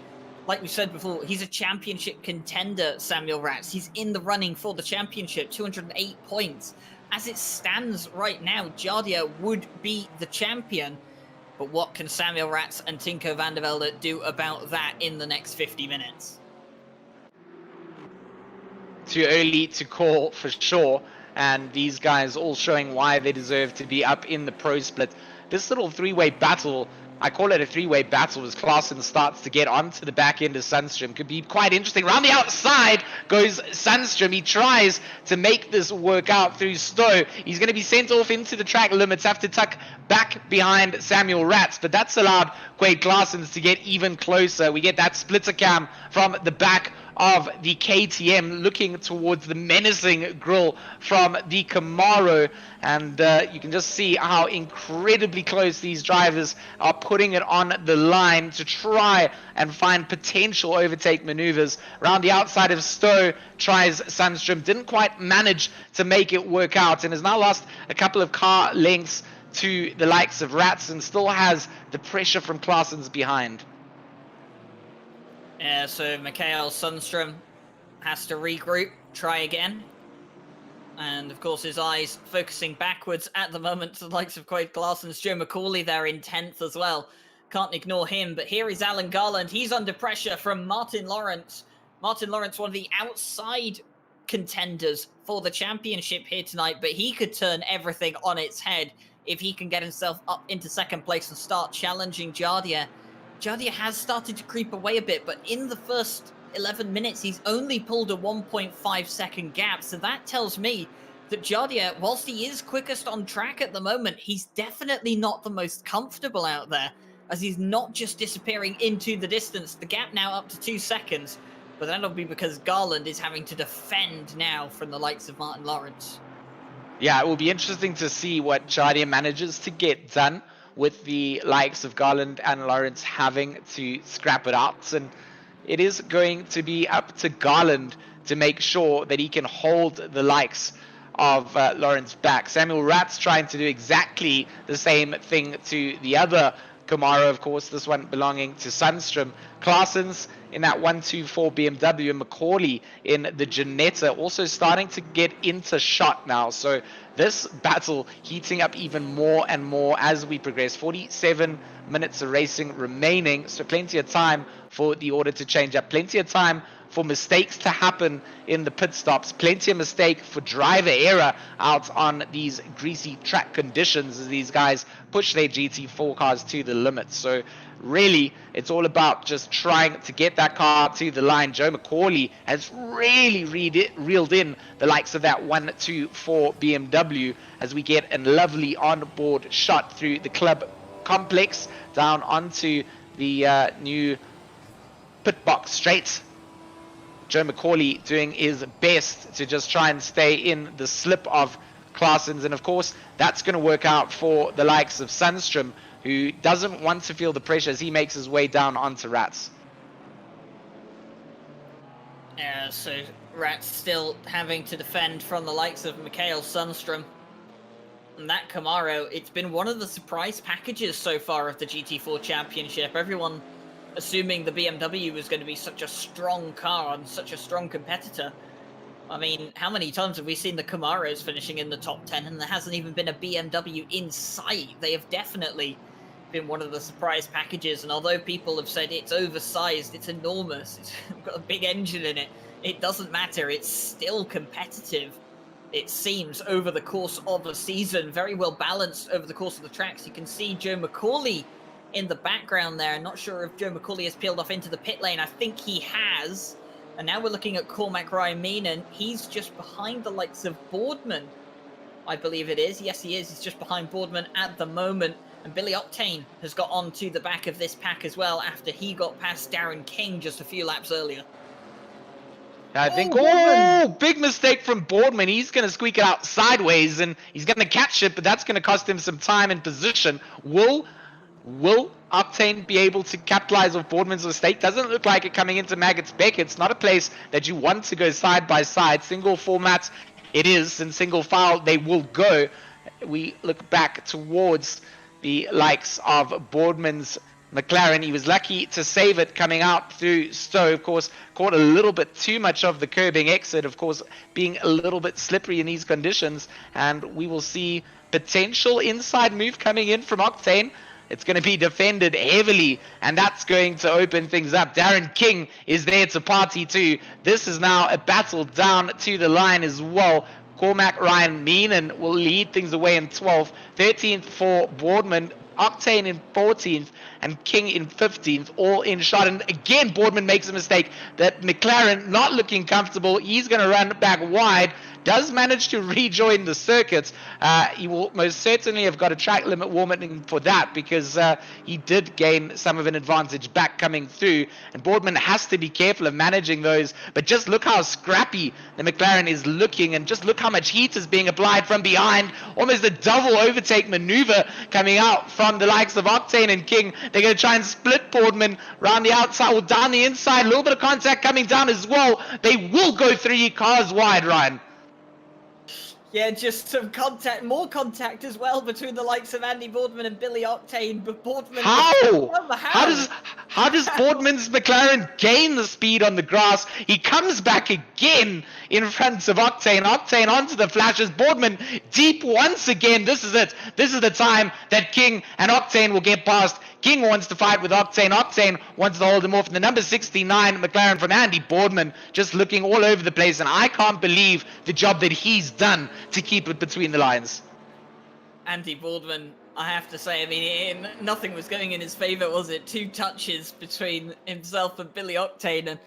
like we said before, he's a championship contender, Samuel Ratz. He's in the running for the championship, 208 points. As it stands right now, Jardia would be the champion. But what can Samuel Ratz and Tinko van der Velde do about that in the next 50 minutes? Too early to call for sure. And these guys all showing why they deserve to be up in the pro split. This little three-way battle, I call it a three-way battle, as Claessens starts to get onto the back end of Sundström. Could be quite interesting. Around the outside goes Sundström. He tries to make this work out through Stowe. He's going to be sent off into the track limits, have to tuck back behind Samuel Ratz, but that's allowed Quade Claessens to get even closer. We get that splitter cam from the back of the KTM, looking towards the menacing grille from the Camaro. And you can just see how incredibly close these drivers are putting it on the line to try and find potential overtake maneuvers. Around the outside of Stowe tries Sundstrom, didn't quite manage to make it work out, and has now lost a couple of car lengths to the likes of Rats, and still has the pressure from Claessen's behind. Yeah, so Mikael Sundstrom has to regroup, try again. And of course his eyes focusing backwards at the moment to the likes of Quade Claessen's Joe McCauley there in 10th as well. Can't ignore him, but here is Alan Garland. He's under pressure from Martin Lawrence. Martin Lawrence, one of the outside contenders for the championship here tonight, but he could turn everything on its head if he can get himself up into second place and start challenging Jardia. Jardia has started to creep away a bit, but in the first 11 minutes, he's only pulled a 1.5 second gap. So that tells me that Jardia, whilst he is quickest on track at the moment, he's definitely not the most comfortable out there, as he's not just disappearing into the distance. The gap now up to 2 seconds, but that'll be because Garland is having to defend now from the likes of Martin Lawrence. Yeah, it will be interesting to see what Jardia manages to get done with the likes of Garland and Lawrence having to scrap it out. And it is going to be up to Garland to make sure that he can hold the likes of Lawrence back. Samuel Ratz trying to do exactly the same thing to the other Camaro, of course, this one belonging to Sundstrom. Claessen's in that 124 BMW, and McCauley in the Ginetta, also starting to get into shot now. So this battle heating up even more and more as we progress. 47 minutes of racing remaining, so plenty of time for the order to change up, plenty of time for mistakes to happen in the pit stops, plenty of mistake for driver error out on these greasy track conditions as these guys push their GT4 cars to the limit. So really, it's all about just trying to get that car to the line. Joe McCauley has really reeled in the likes of that 124 BMW as we get a lovely onboard shot through the club complex down onto the new pit box straight. Joe McCauley doing his best to just try and stay in the slip of Claessen's, and of course that's going to work out for the likes of Sundstrom, who doesn't want to feel the pressure as he makes his way down onto Rats. Yeah, so Rats still having to defend from the likes of Mikael Sundstrom. And that Camaro, it's been one of the surprise packages so far of the GT4 Championship. Everyone assuming the BMW was going to be such a strong car and such a strong competitor. I mean, how many times have we seen the Camaros finishing in the top 10 and there hasn't even been a BMW in sight? They have definitely been one of the surprise packages, and although people have said it's oversized, it's enormous, it's got a big engine in it, it doesn't matter, it's still competitive. It seems over the course of the season, very well balanced over the course of the tracks. You can see Joe McCauley in the background there. I'm not sure if Joe McCauley has peeled off into the pit lane. I think he has. And now we're looking at Cormac Ryan Meenan. He's just behind the likes of Boardman, I believe it is. Yes, he is. He's just behind Boardman at the moment. And Billy Octane has got onto the back of this pack as well after he got past Darren King just a few laps earlier. I think, big mistake from Boardman. He's going to squeak it out sideways and he's going to catch it, but that's going to cost him some time and position. Will Octane be able to capitalize off Boardman's mistake? Doesn't look like it coming into Maggots Beck. It's not a place that you want to go side by side. Single format it is, and single file they will go. We look back towards the likes of Boardman's McLaren. He was lucky to save it coming out through Stowe. Of course, caught a little bit too much of the curbing exit, of course, being a little bit slippery in these conditions. And we will see potential inside move coming in from Octane. It's going to be defended heavily, and that's going to open things up. Darren King is there to party too. This is now a battle down to the line as well. Cormac Ryan Meenan will lead things away in 12th. 13th for Boardman. Octane in 14th, and King in 15th, all in shot. And again, Boardman makes a mistake that McLaren not looking comfortable. He's going to run back wide. Does manage to rejoin the circuit. He will most certainly have got a track limit warning for that, because he did gain some of an advantage back coming through, and Boardman has to be careful of managing those. But just look how scrappy the McLaren is looking, and just look how much heat is being applied from behind. Almost a double overtake maneuver coming out from the likes of Octane and King. They're going to try and split Boardman around the outside or down the inside. A little bit of contact coming down as well. They will go 3 cars wide, Ryan. Yeah, just some contact, more contact as well between the likes of Andy Boardman and Billy Octane. But Boardman, How does Boardman's McLaren gain the speed on the grass? He comes back again in front of Octane. Octane onto the flashes. Boardman deep once again. This is it. This is the time that King and Octane will get past. King wants to fight with Octane. Octane wants to hold him off. And the number 69 McLaren from Andy Boardman just looking all over the place. And I can't believe the job that he's done to keep it between the lines. Andy Boardman, I have to say, I mean, nothing was going in his favour, was it? 2 touches between himself and Billy Octane, and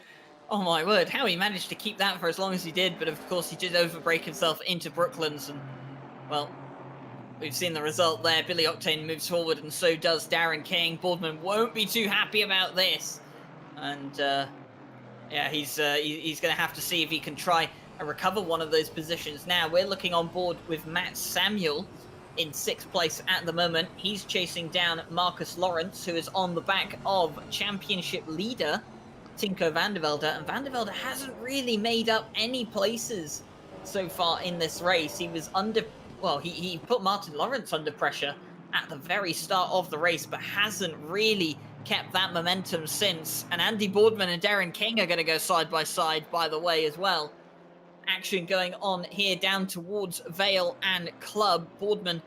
oh my word, how he managed to keep that for as long as he did. But of course, he did overbreak himself into Brooklands, and well, we've seen the result there. Billy Octane moves forward, and so does Darren King. Boardman won't be too happy about this, and yeah, he's going to have to see if he can try and recover one of those positions. Now we're looking on board with Matt Samuel in 6th place at the moment. He's chasing down Marcus Lawrence, who is on the back of championship leader Tinko van der Velde, and van der Velde hasn't really made up any places so far in this race. He was under, well, he put Martin Lawrence under pressure at the very start of the race, but hasn't really kept that momentum since. And Andy Boardman and Darren King are going to go side by side, by the way, as well. Action going on here down towards Vale and Club. Boardman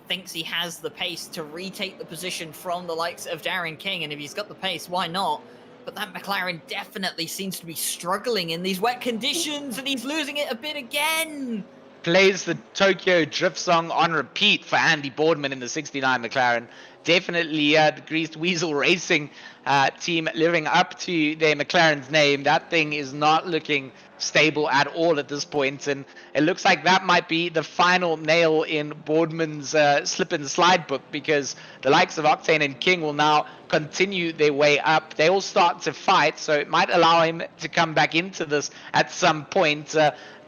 thinks he has the pace to retake the position from the likes of Darren King, and if he's got the pace, why not? But that McLaren definitely seems to be struggling in these wet conditions, and he's losing it a bit again. Plays the Tokyo Drift song on repeat for Andy Boardman in the 69 McLaren. Definitely the Greased Weasel Racing team living up to their McLaren's name. That thing is not looking stable at all at this point, and it looks like that might be the final nail in Boardman's slip and slide book, because the likes of Octane and King will now continue their way up. They will start to fight, so it might allow him to come back into this at some point.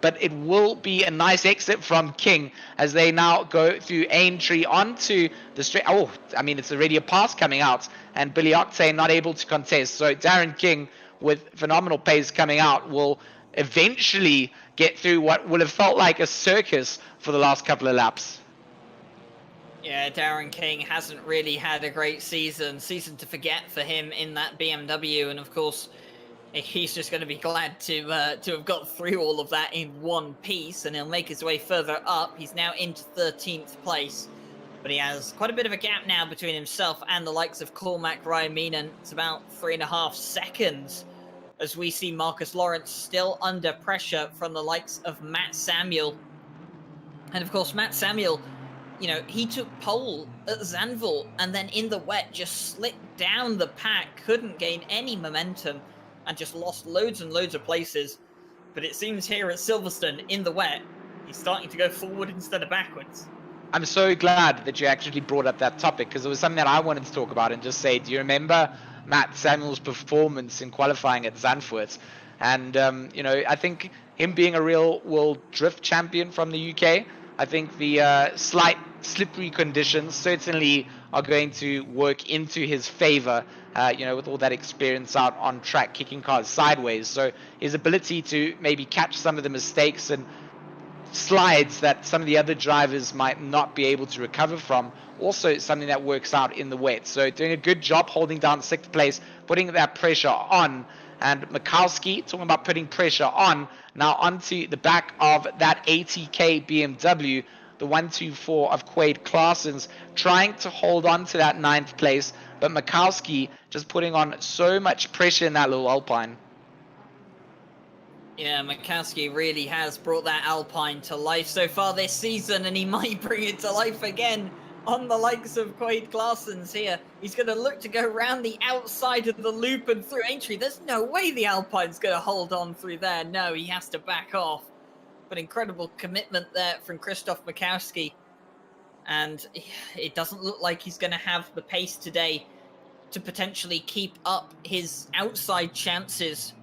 But it will be a nice exit from King as they now go through Aintree onto the straight. Oh, I mean, it's already a pass coming out, and Billy Octane not able to contest. So Darren King, with phenomenal pace coming out, will eventually get through what would have felt like a circus for the last couple of laps. Yeah, Darren King hasn't really had a great season to forget for him in that BMW, and of course, he's just going to be glad to have got through all of that in one piece, and he'll make his way further up. He's now into 13th place, but he has quite a bit of a gap now between himself and the likes of Cormac Ryan Meenan. It's about 3.5 seconds, as we see Marcus Lawrence still under pressure from the likes of Matt Samuel. And of course, Matt Samuel, you know, he took pole at Zandvoort, and then in the wet just slipped down the pack, couldn't gain any momentum, and just lost loads and loads of places. But it seems here at Silverstone, in the wet, he's starting to go forward instead of backwards. I'm so glad that you actually brought up that topic, because it was something that I wanted to talk about and just say, do you remember Matt Samuel's performance in qualifying at Zandvoort? And, you know, I think him being a real world drift champion from the UK, I think the slight slippery conditions certainly are going to work into his favor, you know, with all that experience out on track, kicking cars sideways. So his ability to maybe catch some of the mistakes and slides that some of the other drivers might not be able to recover from, also something that works out in the wet. So doing a good job holding down 6th place, putting that pressure on. And Mikowski, talking about putting pressure on, now onto the back of that ATK BMW, the 124 of Quade Claessens, trying to hold on to that 9th place, but Mikowski just putting on so much pressure in that little Alpine. Yeah, Mikowski really has brought that Alpine to life so far this season, and he might bring it to life again on the likes of Quaid Claessens here. He's going to look to go around the outside of the loop and through Aintree. There's no way the Alpine's going to hold on through there. No, he has to back off. But incredible commitment there from Krzysztof Makowski. And it doesn't look like he's going to have the pace today to potentially keep up his outside chances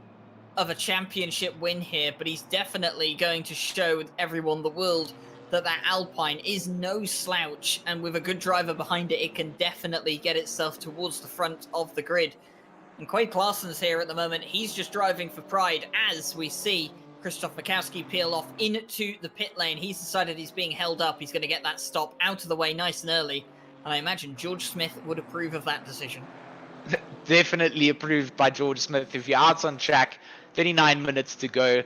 of a championship win here. But he's definitely going to show everyone the world that Alpine is no slouch, and with a good driver behind it, it can definitely get itself towards the front of the grid. And Quaid Claessens here at the moment, he's just driving for pride as we see Krzysztof Makowski peel off into the pit lane. He's decided he's being held up. He's going to get that stop out of the way nice and early, and I imagine George Smith would approve of that decision. Definitely approved by George Smith. If you're out on track, 39 minutes to go,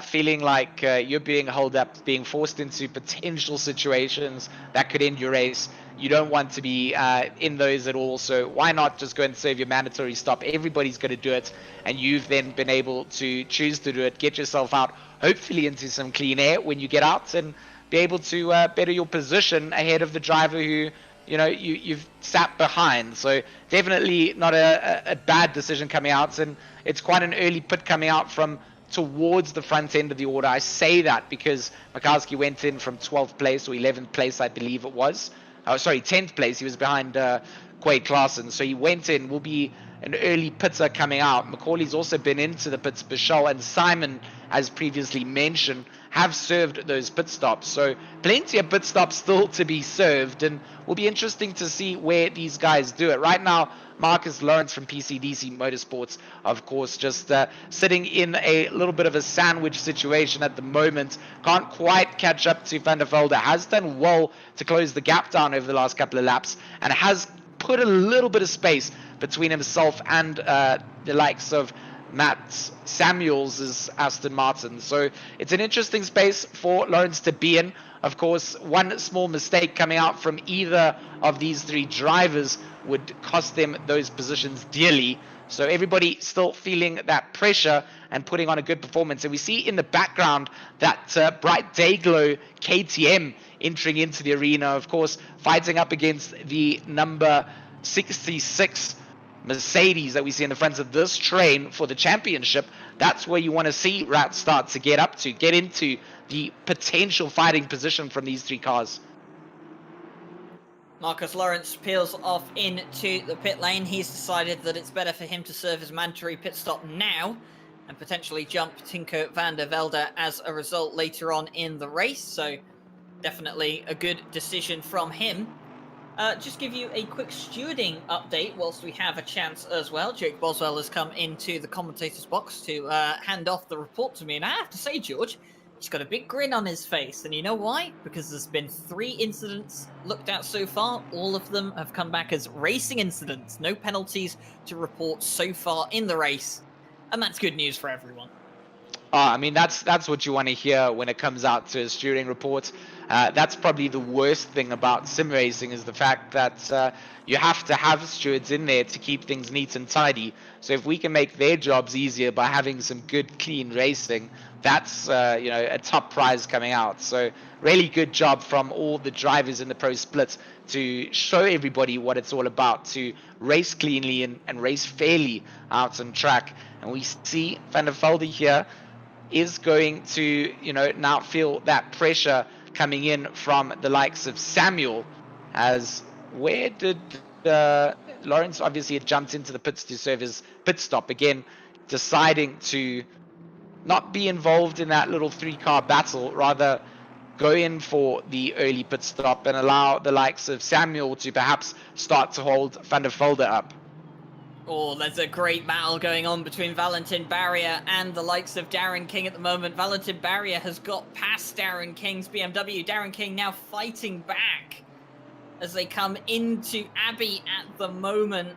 feeling like you're being held up, being forced into potential situations that could end your race. You don't want to be in those at all, so why not just go and serve your mandatory stop? Everybody's going to do it, and you've then been able to choose to do it, get yourself out, hopefully into some clean air when you get out, and be able to better your position ahead of the driver who you've sat behind. So definitely not a bad decision coming out, and it's quite an early pit coming out from towards the front end of the order. I say that because Makowski went in from 12th place or 11th place, I believe it was. 10th place. He was behind Quaid Claessens. So he went in, will be an early pitter coming out. Macaulay's also been into the pits. Bichelle and Simon, as previously mentioned, have served those pit stops. So plenty of pit stops still to be served, and will be interesting to see where these guys do it. Right now, Marcus Lawrence from PCDC Motorsports, of course, just sitting in a little bit of a sandwich situation at the moment. Can't quite catch up to Van der Velde. Has done well to close the gap down over the last couple of laps, and has put a little bit of space between himself and the likes of Matt Samuels' Aston Martin. So it's an interesting space for Lawrence to be in. Of course, one small mistake coming out from either of these three drivers would cost them those positions dearly. So everybody still feeling that pressure and putting on a good performance. And we see in the background that bright Dayglow KTM entering into the arena, of course, fighting up against the number 66 Mercedes that we see in the front of this train for the championship. That's where you want to see Rat start to get up to, get into the potential fighting position from these three cars. Marcus Lawrence peels off into the pit lane. He's decided that it's better for him to serve his mandatory pit stop now and potentially jump Tinko van der Velde as a result later on in the race. So definitely a good decision from him. Just give you a quick stewarding update whilst we have a chance as well. Jake Boswell has come into the commentator's box to hand off the report to me. And I have to say, George, he's got a big grin on his face. And you know why? Because there's been 3 incidents looked at so far. All of them have come back as racing incidents. No penalties to report so far in the race. And that's good news for everyone. I mean, that's what you want to hear when it comes out to a stewarding report. That's probably the worst thing about sim racing, is the fact that you have to have stewards in there to keep things neat and tidy. So if we can make their jobs easier by having some good, clean racing, that's a top prize coming out. So really good job from all the drivers in the pro split to show everybody what it's all about, to race cleanly and race fairly out on track. And we see Van der Velde here is going to now feel that pressure coming in from the likes of Samuel. As where did Lawrence obviously had jumped into the pits to serve his pit stop, again deciding to not be involved in that little 3-car battle, rather go in for the early pit stop and allow the likes of Samuel to perhaps start to hold Van der Velde up. Oh, there's a great battle going on between Valentin Barrier and the likes of Darren King at the moment. Valentin Barrier has got past Darren King's BMW. Darren King now fighting back as they come into Abbey at the moment.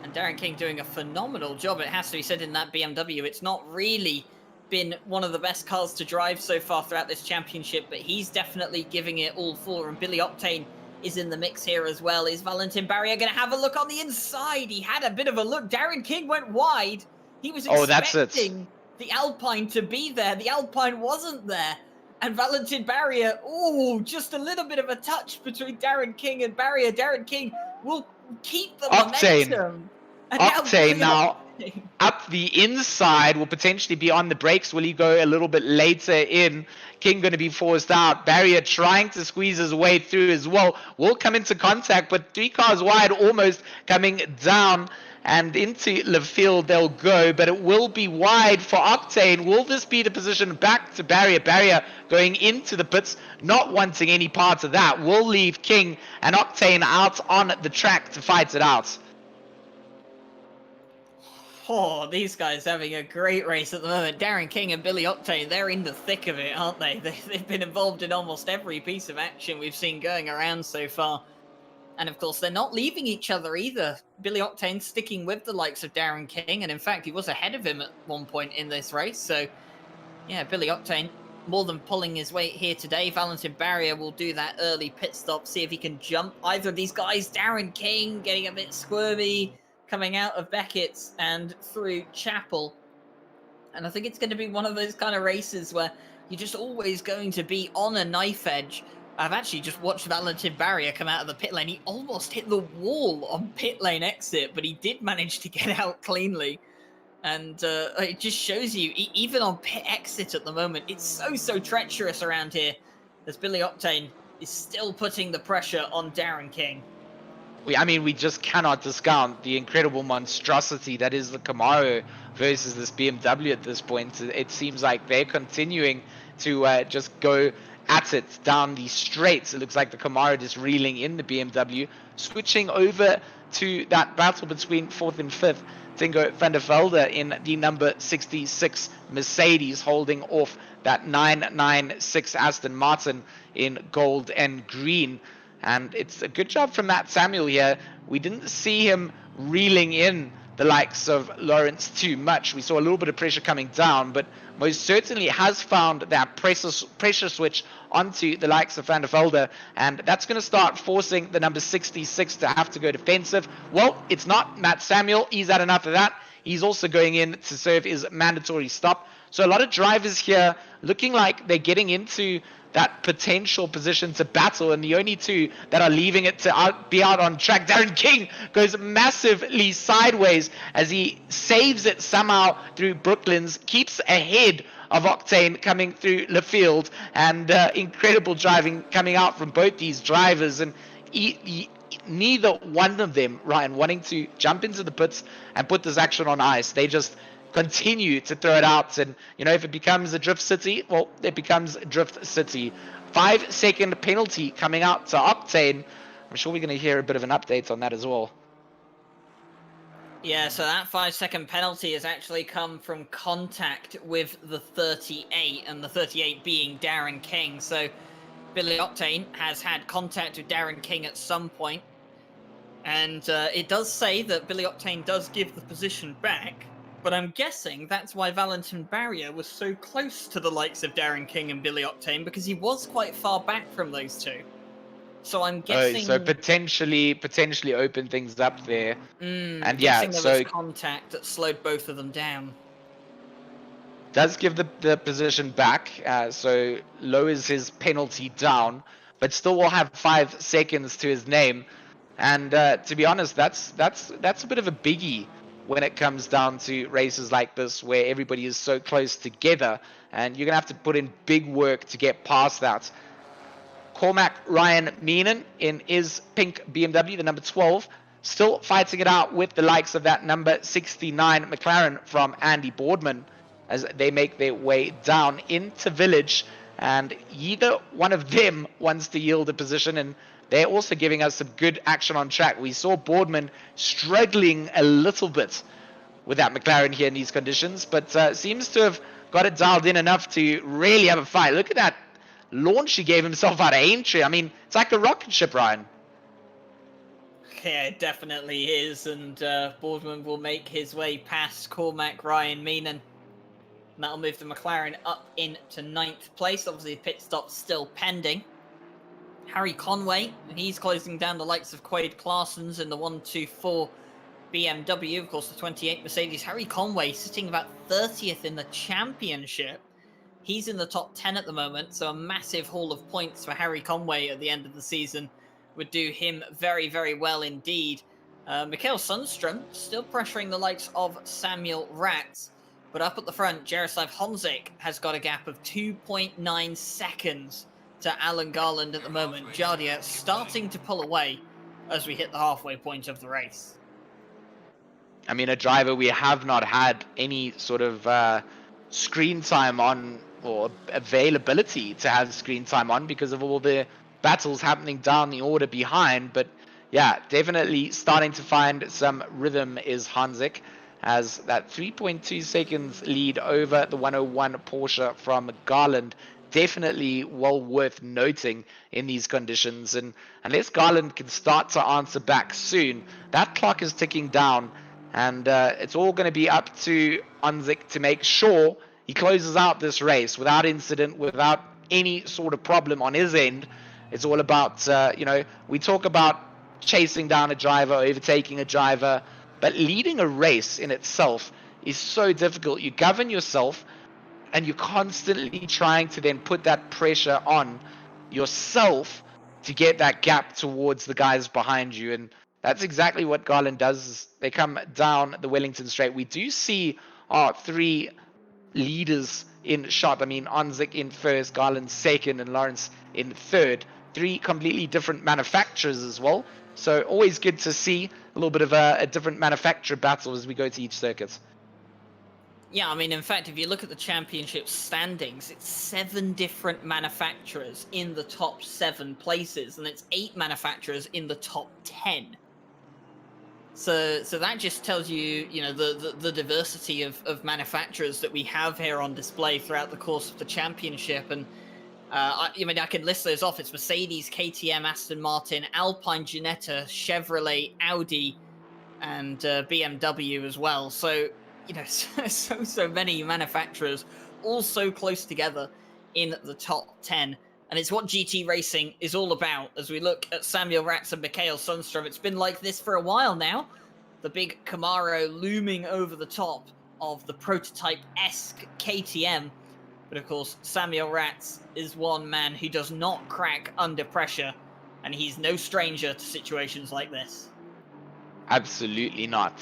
And Darren King doing a phenomenal job, it has to be said, in that BMW. It's not really been one of the best cars to drive so far throughout this championship, but he's definitely giving it all for, and Billy Octane is in the mix here as well. Is Valentin Barrier going to have a look on the inside? He had a bit of a look. Darren King went wide. He was expecting the Alpine to be there. The Alpine wasn't there. And Valentin Barrier, oh, just a little bit of a touch between Darren King and Barrier. Darren King will keep the momentum. And Octane now Octane. up the inside, will potentially be on the brakes. Will he go a little bit later in? King going to be forced out. Barrier trying to squeeze his way through as well. Will come into contact, but 3 cars wide, almost coming down. And into the field they'll go, but it will be wide for Octane. Will this be the position back to Barrier? Barrier going into the pits, not wanting any part of that. Will leave King and Octane out on the track to fight it out. Oh, these guys having a great race at the moment. Darren King and Billy Octane, they're in the thick of it, aren't they? They've been involved in almost every piece of action we've seen going around so far. And of course, they're not leaving each other either. Billy Octane sticking with the likes of Darren King, and in fact, he was ahead of him at one point in this race. So, yeah, Billy Octane more than pulling his weight here today. Valentin Barrier will do that early pit stop, see if he can jump either of these guys. Darren King getting a bit squirmy, coming out of Beckett's and through Chapel. And I think it's going to be one of those kind of races where you're just always going to be on a knife edge. I've actually just watched Valentin Barrier come out of the pit lane. He almost hit the wall on pit lane exit, but he did manage to get out cleanly. And it just shows you, even on pit exit at the moment, it's so treacherous around here, as Billy Octane is still putting the pressure on Darren King. I mean, we just cannot discount the incredible monstrosity that is the Camaro versus this BMW at this point. It seems like they're continuing to just go at it down the straights. It looks like the Camaro just reeling in the BMW, switching over to that battle between 4th and 5th. Tingo van der Velde in the number 66 Mercedes, holding off that 996 Aston Martin in gold and green. And it's a good job from Matt Samuel here. We didn't see him reeling in the likes of Lawrence too much. We saw a little bit of pressure coming down, but most certainly has found that pressure switch onto the likes of Van der Velde, and that's going to start forcing the number 66 to have to go defensive. Well, it's not Matt Samuel. He's had enough of that. He's also going in to serve his mandatory stop. So a lot of drivers here looking like they're getting into that potential position to battle, and the only two that are leaving it to be out on track. Darren King goes massively sideways as he saves it somehow through Brooklands, keeps ahead of Octane coming through the field, and incredible driving coming out from both these drivers, and neither one of them, Ryan, wanting to jump into the pits and put this action on ice. They just continue to throw it out, and if it becomes a drift city, well, it becomes drift city. 5-second penalty coming out to Octane. I'm sure we're going to hear a bit of an update on that as well. Yeah, so that 5-second penalty has actually come from contact with the 38, and the 38 being Darren King. So Billy Octane has had contact with Darren King at some point, and it does say that Billy Octane does give the position back. But I'm guessing that's why Valentin Barrier was so close to the likes of Darren King and Billy Octane, because he was quite far back from those two. So I'm guessing... so potentially open things up there. And yeah, there was contact that slowed both of them down. Does give the position back, so lowers his penalty down, but still will have 5 seconds to his name. And to be honest, that's a bit of a biggie when it comes down to races like this, where everybody is so close together, and you're going to have to put in big work to get past that. Cormac Ryan Meenan in his pink BMW, the number 12, still fighting it out with the likes of that number 69 McLaren from Andy Boardman as they make their way down into Village, and either one of them wants to yield a position, and they're also giving us some good action on track. We saw Boardman struggling a little bit with that McLaren here in these conditions, but seems to have got it dialed in enough to really have a fight. Look at that launch he gave himself out of Aintree. I mean, it's like a rocket ship, Ryan. Yeah, it definitely is, and Boardman will make his way past Cormac Ryan Meenan. And that'll move the McLaren up into 9th place. Obviously, the pit stop's still pending. Harry Conway, he's closing down the likes of Quade Clarson's in the 124 BMW, of course the 28 Mercedes. Harry Conway sitting about 30th in the championship. He's in the top 10 at the moment, so a massive haul of points for Harry Conway at the end of the season would do him very, very well indeed. Mikael Sundström still pressuring the likes of Samuel Ratz, but up at the front, Jaroslav Honzik has got a gap of 2.9 seconds to Alan Garland at the moment. Jardia starting to pull away as we hit the halfway point of the race. I mean, a driver we have not had any sort of screen time on, or availability to have screen time on, because of all the battles happening down the order behind. But yeah, definitely starting to find some rhythm is Honzik, as that 3.2 seconds lead over the 101 Porsche from Garland. Definitely well worth noting in these conditions. And unless Garland can start to answer back soon, that clock is ticking down, and it's all going to be up to Honzik to make sure he closes out this race without incident, without any sort of problem on his end. It's all about, we talk about chasing down a driver, overtaking a driver, but leading a race in itself is so difficult. You govern yourself, and you're constantly trying to then put that pressure on yourself to get that gap towards the guys behind you. And that's exactly what Garland does. They come down the Wellington Straight. We do see our three leaders in shot. I mean, Honzik in first, Garland second, and Lawrence in third. Three completely different manufacturers as well. So always good to see a little bit of a different manufacturer battle as we go to each circuit. Yeah, I mean, in fact, if you look at the championship standings, it's 7 different manufacturers in the top 7 places, and it's 8 manufacturers in the top 10. So that just tells you, the diversity of manufacturers that we have here on display throughout the course of the championship. And I can list those off. It's Mercedes, KTM, Aston Martin, Alpine, Ginetta, Chevrolet, Audi, and BMW as well. So, so many manufacturers all so close together in the top 10. And it's what GT racing is all about. As we look at Samuel Ratz and Mikael Sundström, it's been like this for a while now. The big Camaro looming over the top of the prototype-esque KTM. But of course, Samuel Ratz is one man who does not crack under pressure, and he's no stranger to situations like this. Absolutely not.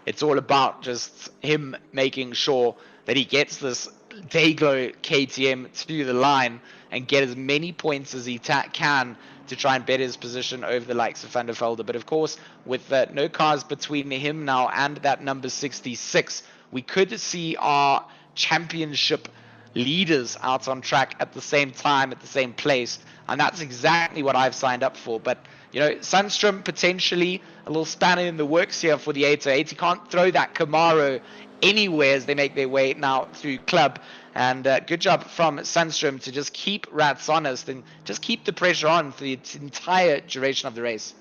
It's all about just him making sure that he gets this Dayglow KTM to the line and get as many points as he can to try and better his position over the likes of Van der Velde. But of course, with no cars between him now and that number 66, we could see our championship leaders out on track at the same time, at the same place, and that's exactly what I've signed up for. But Sundström potentially a little spanner in the works here for the 808. He can't throw that Camaro anywhere as they make their way now through club. And good job from Sundström to just keep Ratz honest and just keep the pressure on for the entire duration of the race.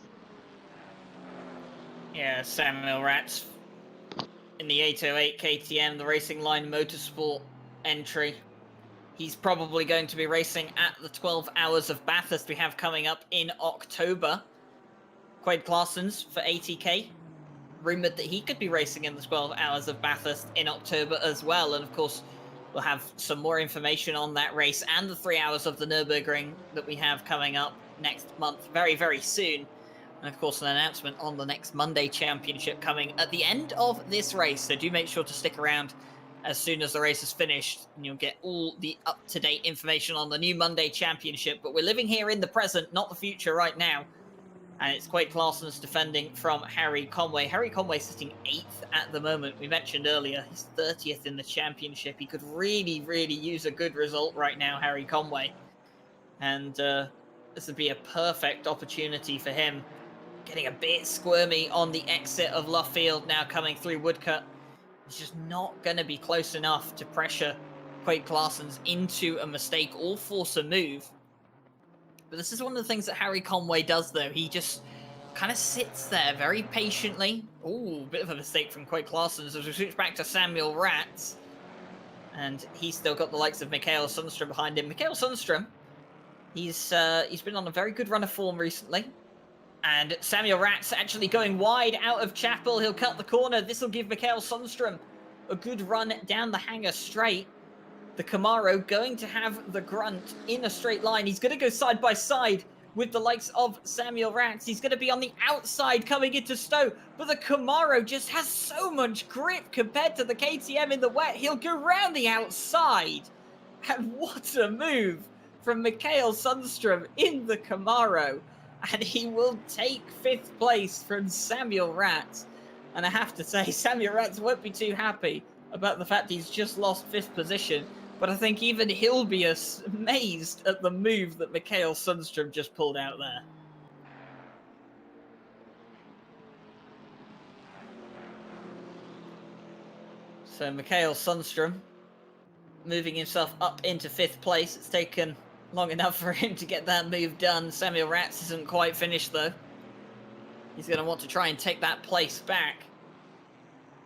Yeah, Samuel Ratz in the 808 KTM, the Racing Line Motorsport entry. He's probably going to be racing at the 12 Hours of Bathurst we have coming up in October. Quade Claessens for ATK, rumoured that he could be racing in the 12 Hours of Bathurst in October as well. And of course, we'll have some more information on that race and the 3 hours of the Nürburgring that we have coming up next month very, very soon. And of course, an announcement on the next Monday Championship coming at the end of this race. So do make sure to stick around as soon as the race is finished, and you'll get all the up-to-date information on the new Monday Championship. But we're living here in the present, not the future right now. And it's Quade Claessens defending from Harry Conway. Harry Conway sitting 8th at the moment. We mentioned earlier, he's 30th in the championship. He could really, really use a good result right now, Harry Conway. And this would be a perfect opportunity for him. Getting a bit squirmy on the exit of Luffield now coming through Woodcut. He's just not going to be close enough to pressure Quade Claessens into a mistake or force a move. But this is one of the things that Harry Conway does, though. He just kind of sits there very patiently. Ooh, bit of a mistake from Quade Claessens as we switch back to Samuel Ratz. And he's still got the likes of Mikael Sundström behind him. Mikael Sundström, he's been on a very good run of form recently. And Samuel Ratz actually going wide out of Chapel. He'll cut the corner. This will give Mikael Sundström a good run down the hangar straight. The Camaro going to have the grunt in a straight line. He's going to go side by side with the likes of Samuel Ratz. He's going to be on the outside coming into Stowe, but the Camaro just has so much grip compared to the KTM in the wet. He'll go round the outside. And what a move from Mikael Sundstrom in the Camaro. And he will take 5th place from Samuel Ratz. And I have to say, Samuel Ratz won't be too happy about the fact he's just lost 5th position. But I think even he'll be amazed at the move that Mikael Sundstrom just pulled out there. So Mikael Sundstrom moving himself up into 5th place. It's taken long enough for him to get that move done. Samuel Ratz isn't quite finished though. He's going to want to try and take that place back.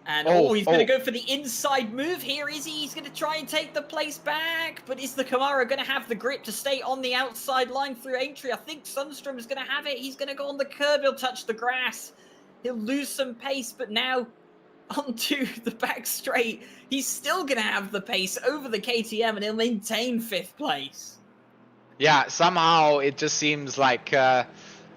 And he's going to go for the inside move here, is he? He's going to try and take the place back. But is the Camaro going to have the grip to stay on the outside line through Aintree? I think Sundstrom is going to have it. He's going to go on the curb. He'll touch the grass. He'll lose some pace, but now onto the back straight. He's still going to have the pace over the KTM, and he'll maintain 5th place. Yeah, somehow it just seems like, I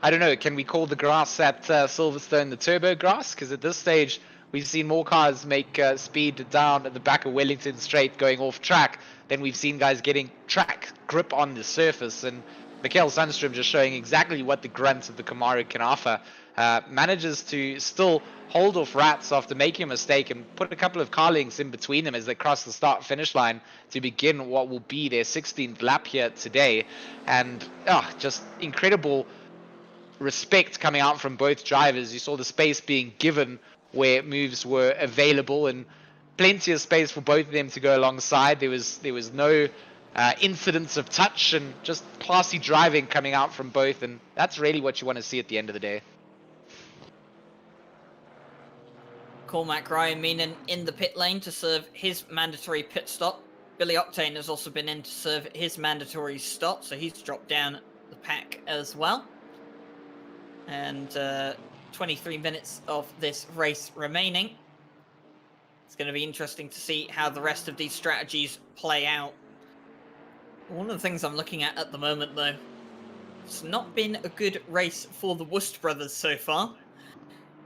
don't know, can we call the grass at Silverstone the turbo grass? Because at this stage, we've seen more cars make speed down at the back of Wellington Straight going off track than we've seen guys getting track grip on the surface. And Mikael Sundstrom just showing exactly what the grunt of the Camaro can offer. Manages to still hold off Ratz after making a mistake and put a couple of car links in between them as they cross the start-finish line to begin what will be their 16th lap here today. And just incredible respect coming out from both drivers. You saw the space being given where moves were available and plenty of space for both of them to go alongside. There was no incidents of touch and just classy driving coming out from both, and that's really what you want to see at the end of the day. Cormac Ryan Meenan in the pit lane to serve his mandatory pit stop. Billy Octane has also been in to serve his mandatory stop, so he's dropped down the pack as well. And 23 minutes of this race remaining. It's going to be interesting to see how the rest of these strategies play out. One of the things I'm looking at the moment, though, it's not been a good race for the Wust brothers so far.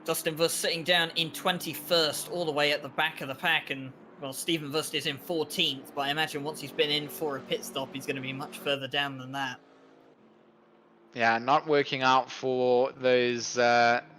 Dustin Vust sitting down in 21st, all the way at the back of the pack, and, well, Stephen Vust is in 14th, but I imagine once he's been in for a pit stop, he's going to be much further down than that. Yeah, not working out for those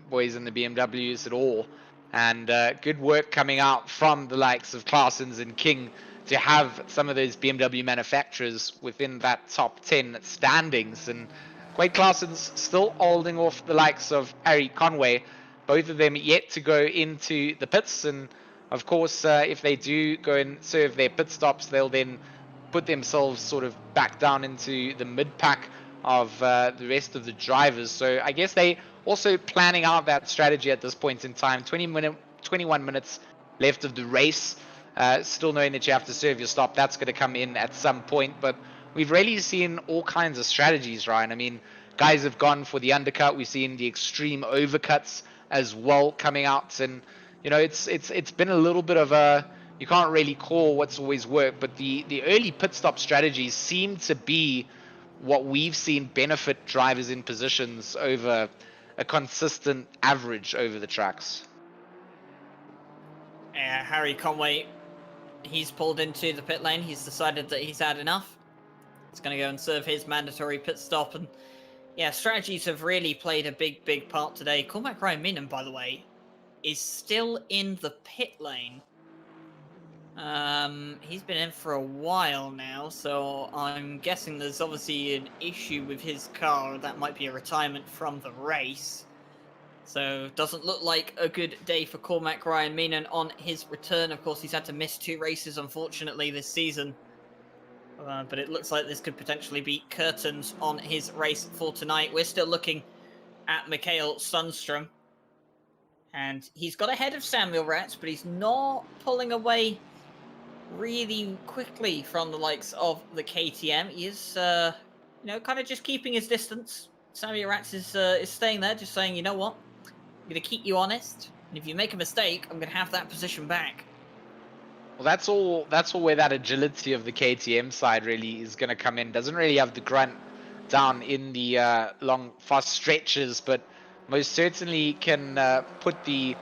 boys in the BMWs at all. And good work coming out from the likes of Claessens and King to have some of those BMW manufacturers within that top 10 standings. And Quade Claessens still holding off the likes of Harry Conway. Both of them yet to go into the pits. And of course, if they do go and serve their pit stops, they'll then put themselves sort of back down into the mid-pack of the rest of the drivers. So I guess they also planning out that strategy at this point in time. 21 minutes left of the race. Still knowing that you have to serve your stop. That's going to come in at some point. But we've really seen all kinds of strategies, Ryan. I mean, guys have gone for the undercut. We've seen the extreme overcuts as well coming out. And, you know, it's been a little bit of a, you can't really call what's always worked. But the early pit stop strategies seem to be what we've seen benefit drivers in positions over a consistent average over the tracks. Harry Conway, he's pulled into the pit lane. He's decided that he's had enough. He's going to go and serve his mandatory pit stop. And yeah, strategies have really played a big part today. Cormac Ryan Meenan, by the way, is still in the pit lane. He's been in for a while now, so I'm guessing there's obviously an issue with his car. That might be a retirement from the race. So, doesn't look like a good day for Cormac Ryan Meenan on his return. Of course, he's had to miss 2 races, unfortunately, this season. But it looks like this could potentially be curtains on his race for tonight. We're still looking at Mikael Sundstrom. And he's got ahead of Samuel Ratz, but he's not pulling away really quickly from the likes of the KTM. He is, you know, kind of just keeping his distance. Samuel Ratz is staying there, just saying, you know what? I'm going to keep you honest, and if you make a mistake, I'm going to have that position back. Well, that's all where that agility of the KTM side really is going to come in. Doesn't really have the grunt down in the long, fast stretches, but most certainly can put the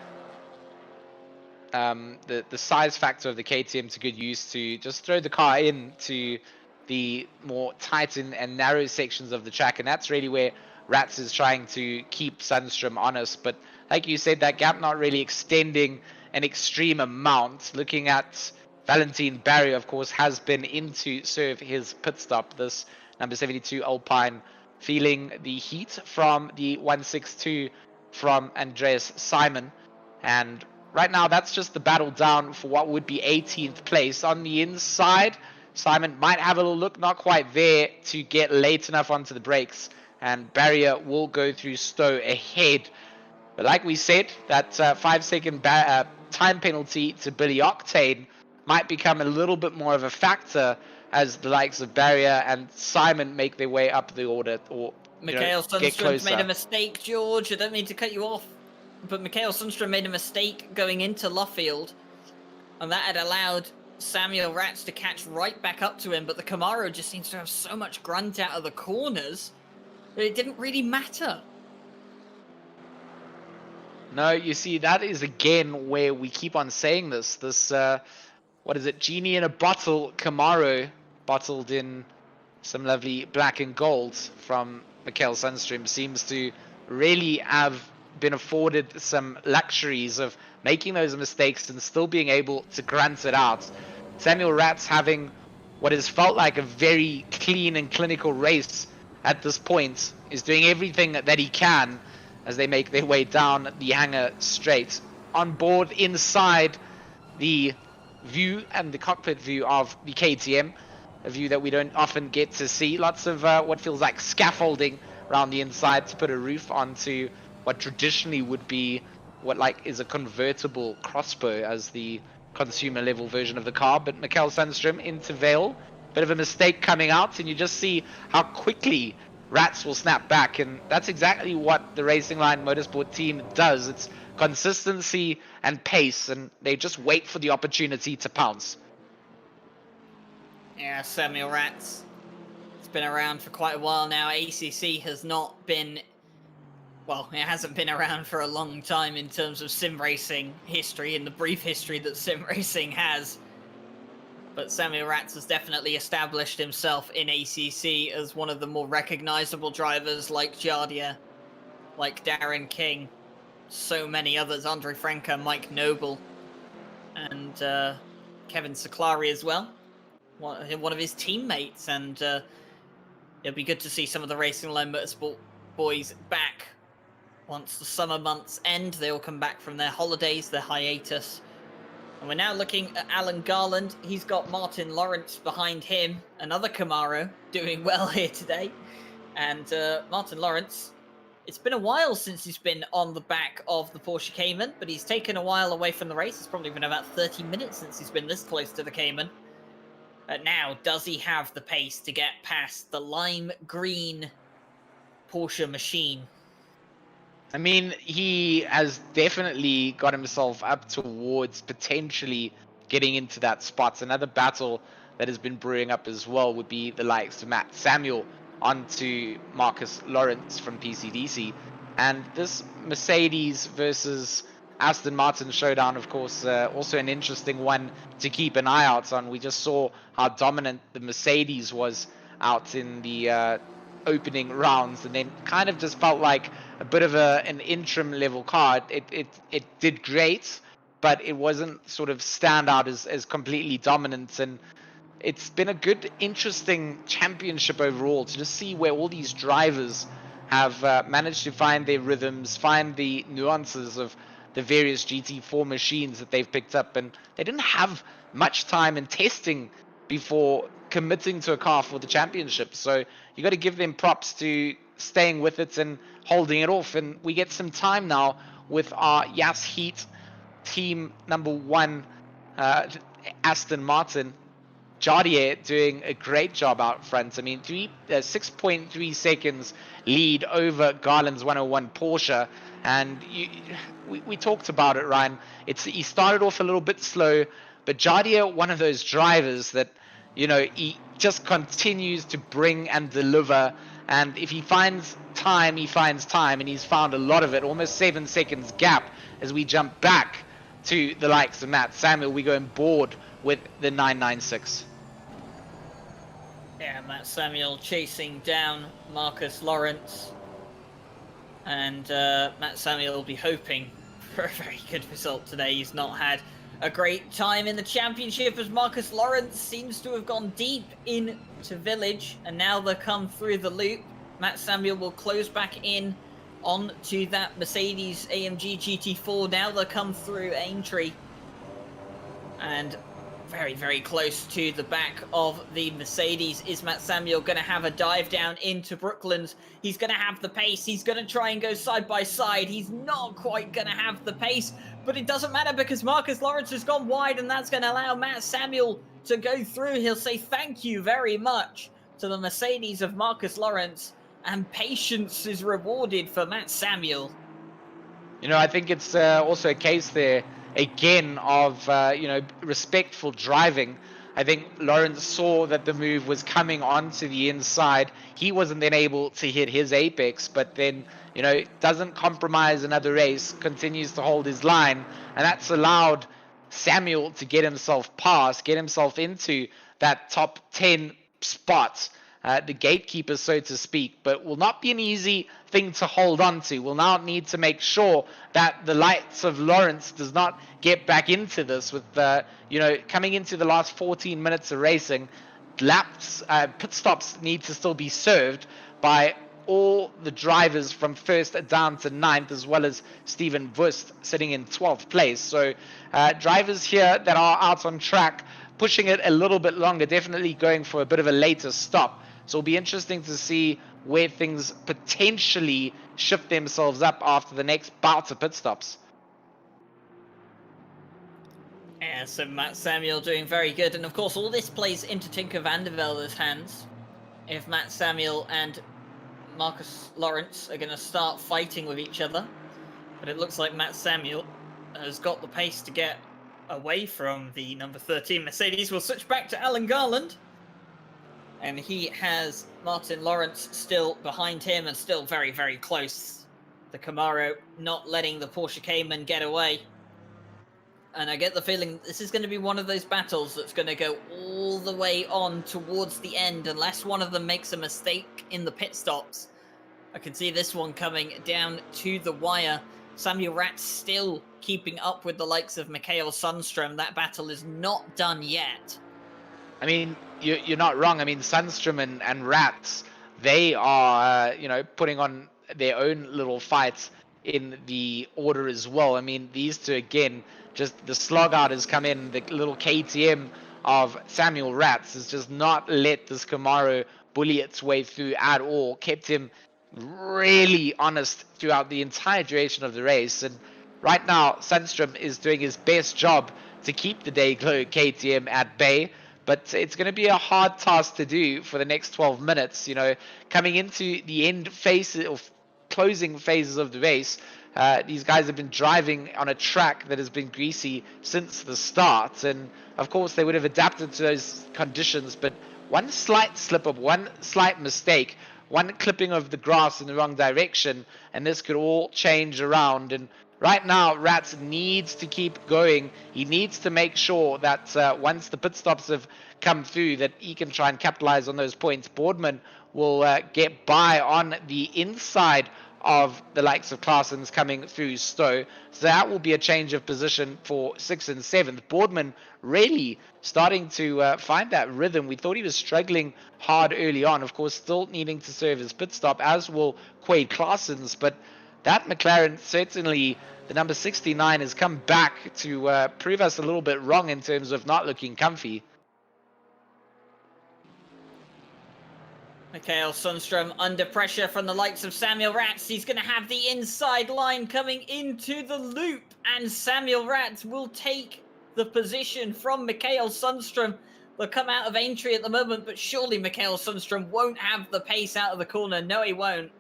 size factor of the KTM to good use to just throw the car into the more tight and narrow sections of the track, and that's really where Rats is trying to keep Sundstrom honest. But like you said, that gap not really extending an extreme amount. Looking at Valentin Barry, of course, has been in to serve his pit stop. This number 72 Alpine feeling the heat from the 162 from Andreas Simon. And right now, that's just the battle down for what would be 18th place. On the inside, Simon might have a little look, not quite there to get late enough onto the brakes. And Barrier will go through Stowe ahead. But like we said, that 5-second time penalty to Billy Octane might become a little bit more of a factor as the likes of Barrier and Simon make their way up the order, or Mikhail get Sundström closer. made a mistake, George. I don't mean to cut you off, but Mikhail Sundström made a mistake going into Luffield, and that had allowed Samuel Rats to catch right back up to him, but the Camaro just seems to have so much grunt out of the corners that it didn't really matter. No, you see, that is again where we keep on saying this. What is it? Genie in a bottle Camaro, bottled in some lovely black and gold from Mikhail Sundström, seems to really have been afforded some luxuries of making those mistakes and still being able to grunt it out. Samuel Rats having what has felt like a very clean and clinical race at this point, is doing everything that he can as they make their way down the hangar straight. On board inside the view and the cockpit view of the KTM, a view that we don't often get to see. Lots of what feels like scaffolding around the inside to put a roof onto what traditionally would be what is a convertible crossbow as the consumer level version of the car. But Mikhail Sundström into Vale, bit of a mistake coming out, and you just see how quickly Rats will snap back, and that's exactly what the Racing Line Motorsport team does. It's consistency and pace, and they just wait for the opportunity to pounce. Yeah, Samuel Rats. It's been around for quite a while now. ACC has not been, well, it hasn't been around for a long time in terms of sim racing history, in the brief history that sim racing has. But Samuel Rats has definitely established himself in ACC as one of the more recognizable drivers, like Jardia, like Darren King, so many others, Andre Franca, Mike Noble, and Kevin Saklari as well, one of his teammates. And it'll be good to see some of the Racing Line Motorsport boys back. Once the summer months end, they will come back from their holidays, their hiatus. And we're now looking at Alan Garland. He's got Martin Lawrence behind him, another Camaro, doing well here today. And Martin Lawrence, it's been a while since he's been on the back of the Porsche Cayman, but he's taken a while away from the race. It's probably been about 30 minutes since he's been this close to the Cayman. Now, does he have the pace to get past the lime green Porsche machine? I mean, he has definitely got himself up towards potentially getting into that spot. Another battle that has been brewing up as well would be the likes of Matt Samuel onto Marcus Lawrence from PCDC. And this Mercedes versus Aston Martin showdown, of course, also an interesting one to keep an eye out on. We just saw how dominant the Mercedes was out in the opening rounds, and then kind of just felt like a bit of an interim level car. It did great, but it wasn't sort of stand out as completely dominant. And it's been a good, interesting championship overall to just see where all these drivers have managed to find their rhythms, find the nuances of the various GT4 machines that they've picked up. And they didn't have much time in testing before committing to a car for the championship. So you got to give them props to staying with it and holding it off. And we get some time now with our Yas Heat team number one, Aston Martin. Jardier doing a great job out front. I mean, 6.3 seconds lead over Garland's 101 Porsche. And we talked about it, Ryan. He started off a little bit slow, But Jardia, one of those drivers that, he just continues to bring and deliver. And if he finds time, he finds time, and he's found a lot of it. Almost 7 seconds gap as we jump back to the likes of Matt Samuel. We go on board with the 996. Yeah, Matt Samuel chasing down Marcus Lawrence. And Matt Samuel will be hoping for a very good result today. He's not had a great time in the championship as Marcus Lawrence seems to have gone deep into Village. And now they'll come through the loop. Matt Samuel will close back in onto that Mercedes AMG GT4. Now they'll come through Aintree. And very, very close to the back of the Mercedes. Is Matt Samuel going to have a dive down into Brooklands? He's going to have the pace. He's going to try and go side by side. He's not quite going to have the pace, but it doesn't matter because Marcus Lawrence has gone wide, and that's going to allow Matt Samuel to go through. He'll say thank you very much to the Mercedes of Marcus Lawrence, and patience is rewarded for Matt Samuel. I think it's also a case there, again, of, respectful driving. I think Lawrence saw that the move was coming onto the inside. He wasn't then able to hit his apex, but then, doesn't compromise another race, continues to hold his line, and that's allowed Samuel to get himself past, get himself into that top 10 spot. The gatekeeper, so to speak, but will not be an easy thing to hold on to. We'll now need to make sure that the likes of Lawrence does not get back into this with, coming into the last 14 minutes of racing. Pit stops need to still be served by all the drivers from first down to 9th, as well as Steven Wust sitting in 12th place. So drivers here that are out on track, pushing it a little bit longer, definitely going for a bit of a later stop. So it'll be interesting to see where things potentially shift themselves up after the next bout of pit stops. Yeah, so Matt Samuel doing very good. And of course, all this plays into Tinker van der Velde's hands. If Matt Samuel and Marcus Lawrence are going to start fighting with each other. But it looks like Matt Samuel has got the pace to get away from the number 13 Mercedes. We'll switch back to Alan Garland. And he has Martin Lawrence still behind him and still very, very close. The Camaro not letting the Porsche Cayman get away. And I get the feeling this is going to be one of those battles that's going to go all the way on towards the end unless one of them makes a mistake in the pit stops. I can see this one coming down to the wire. Samuel Ratz still keeping up with the likes of Mikael Sundstrom. That battle is not done yet. I mean, you're not wrong. I mean, Sundstrom and Rats, they are, putting on their own little fights in the order as well. I mean, these two, again, just the slog out has come in. The little KTM of Samuel Rats has just not let this Camaro bully its way through at all. Kept him really honest throughout the entire duration of the race. And right now, Sundstrom is doing his best job to keep the Dayglow KTM at bay. But it's going to be a hard task to do for the next 12 minutes. Coming into the end phase or closing phases of the race, these guys have been driving on a track that has been greasy since the start. And of course, they would have adapted to those conditions. But one slight slip up, one slight mistake, one clipping of the grass in the wrong direction, and this could all change around. And right now, Rats needs to keep going. He needs to make sure that once the pit stops have come through, that he can try and capitalize on those points. Boardman will get by on the inside of the likes of Claessens coming through Stowe. So that will be a change of position for 6th and 7th. Boardman really starting to find that rhythm. We thought he was struggling hard early on. Of course, still needing to serve his pit stop, as will Quade Claessens. But that McLaren, certainly the number 69, has come back to prove us a little bit wrong in terms of not looking comfy. Mikael Sundstrom under pressure from the likes of Samuel Ratz. He's going to have the inside line coming into the loop, and Samuel Ratz will take the position from Mikael Sundstrom. They'll come out of Aintree at the moment, but surely Mikael Sundstrom won't have the pace out of the corner. No, he won't.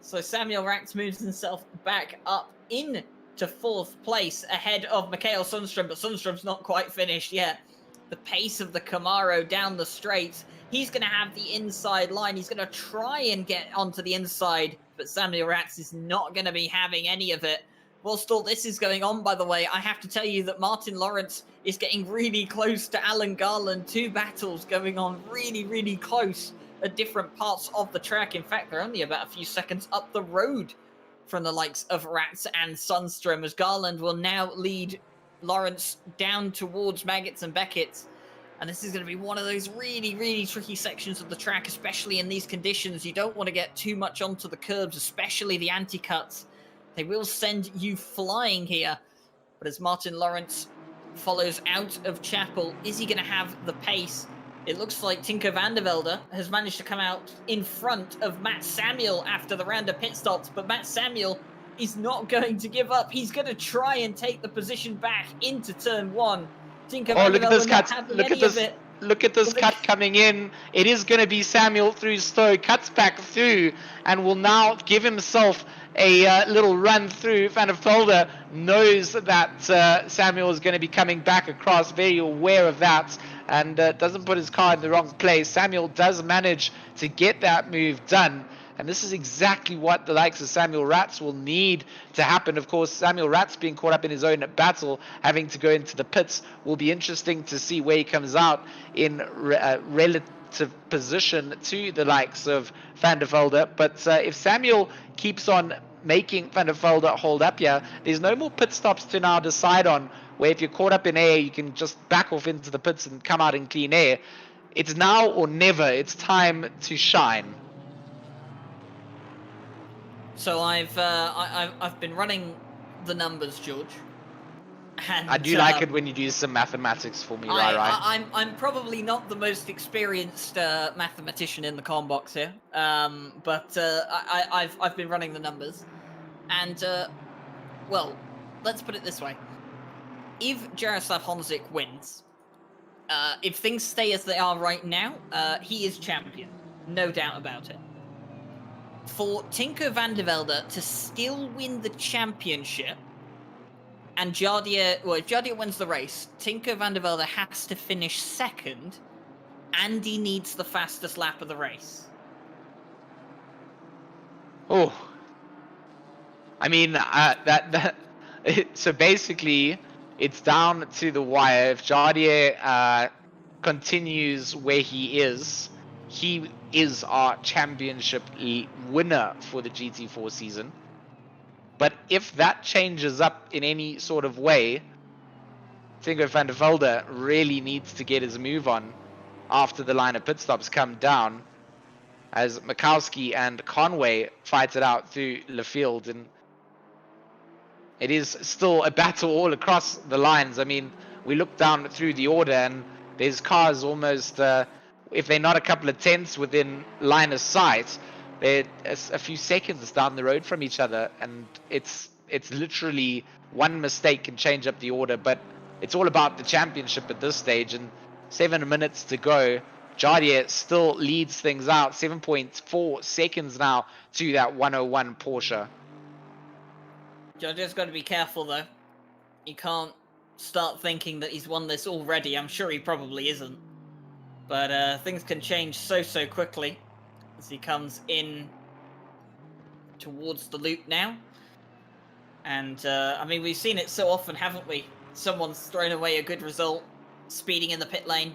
So Samuel Ratz moves himself back up into to 4th place ahead of Mikael Sundstrom, but Sundstrom's not quite finished yet. The pace of the Camaro down the straight, he's going to have the inside line. He's going to try and get onto the inside, but Samuel Ratz is not going to be having any of it. Whilst all this is going on, by the way, I have to tell you that Martin Lawrence is getting really close to Alan Garland. 2 battles going on really, really close at different parts of the track. In fact, they're only about a few seconds up the road from the likes of Ratz and Sundstrom, as Garland will now lead Lawrence down towards Maggots and Beckett. And this is going to be one of those really, really tricky sections of the track, especially in these conditions. You don't want to get too much onto the curbs, especially the anti-cuts. They will send you flying here. But as Martin Lawrence follows out of Chapel, is he going to have the pace? It looks like Tinko van der Velde has managed to come out in front of Matt Samuel after the round of pit stops, but Matt Samuel is not going to give up. He's going to try and take the position back into turn 1. Tinko van der Velde not having any of it. Look at this cut coming in. It is going to be Samuel through Stowe, cuts back through, and will now give himself a little run through. Van der Velde knows that Samuel is going to be coming back across, very aware of that, and doesn't put his car in the wrong place. Samuel does manage to get that move done, and this is exactly what the likes of Samuel Ratz will need to happen. Of course, Samuel Ratz being caught up in his own battle, having to go into the pits, will be interesting to see where he comes out in relative position to the likes of Van der Velde. But if Samuel keeps on making Van der Velde hold up here, there's no more pit stops to now decide on, where if you're caught up in air, you can just back off into the pits and come out in clean air. It's now or never. It's time to shine. So I've been running the numbers, George. And, I do like it when you do some mathematics for me, right? I'm probably not the most experienced mathematician in the comm box here, but I've been running the numbers, and well, let's put it this way: if Jaroslav Honzik wins, if things stay as they are right now, he is champion, no doubt about it. For Tinko van der Velde to still win the championship, and Jardier, well, if Jardier wins the race, Tinko van der Velde has to finish 2nd, and he needs the fastest lap of the race. Oh, I mean, so basically, it's down to the wire. If Jardier continues where he is our championship winner for the GT4 season. But if that changes up in any sort of way, Tinko van der Velde really needs to get his move on after the line of pit stops come down, as Mikowski and Conway fight it out through Lefield. And it is still a battle all across the lines. I mean, we look down through the order and there's cars almost, if they're not a couple of tenths within line of sight, they're a few seconds down the road from each other, and it's literally one mistake can change up the order. But it's all about the championship at this stage, and 7 minutes to go. Jardier still leads things out, 7.4 seconds now to that 101 Porsche. Jardier's got to be careful though. You can't start thinking that he's won this already. I'm sure he probably isn't. But things can change so quickly as he comes in towards the loop now. And, I mean, we've seen it so often, haven't we? Someone's thrown away a good result, speeding in the pit lane,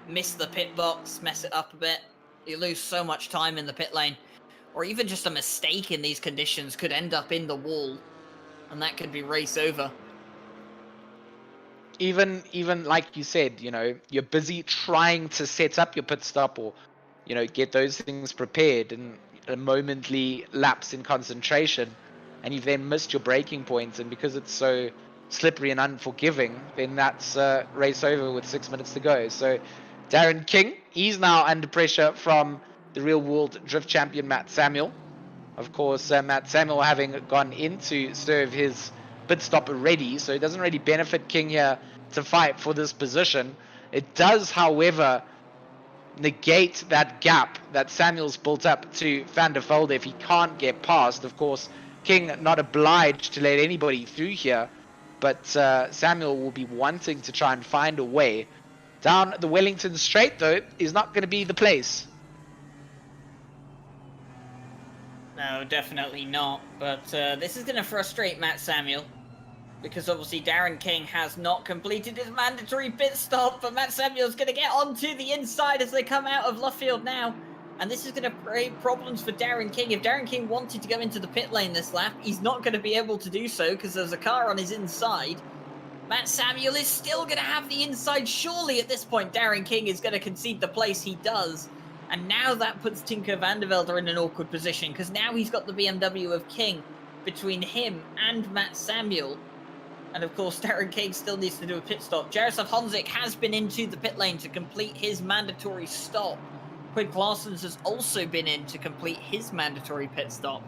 miss the pit box, mess it up a bit. You lose so much time in the pit lane. Or even just a mistake in these conditions could end up in the wall, and that could be race over. Even like you said, you know, you're busy trying to set up your pit stop or, you know, get those things prepared, and a momentary lapse in concentration, and you've then missed your braking points, and because it's so slippery and unforgiving, then that's race over with 6 minutes to go. So Darren King, he's now under pressure from the real world drift champion Matt Samuel. Of course, Matt Samuel having gone in to serve his pit stop already, so it doesn't really benefit King here to fight for this position. It does, however, negate that gap that Samuel's built up to Van der Velde if he can't get past. Of course, King not obliged to let anybody through here, but Samuel will be wanting to try and find a way. Down the Wellington Straight, though, is not going to be the place. No, definitely not. But this is going to frustrate Matt Samuel, because obviously Darren King has not completed his mandatory pit stop, but Matt Samuel's going to get onto the inside as they come out of Luffield now. And this is going to create problems for Darren King. If Darren King wanted to go into the pit lane this lap, he's not going to be able to do so because there's a car on his inside. Matt Samuel is still going to have the inside. Surely at this point, Darren King is going to concede the place he does. And now that puts Tinker van der Velde in an awkward position, because now he's got the BMW of King between him and Matt Samuel. And of course, Darren King still needs to do a pit stop. Jaroslav Honzik has been into the pit lane to complete his mandatory stop. Quid Claessens has also been in to complete his mandatory pit stop.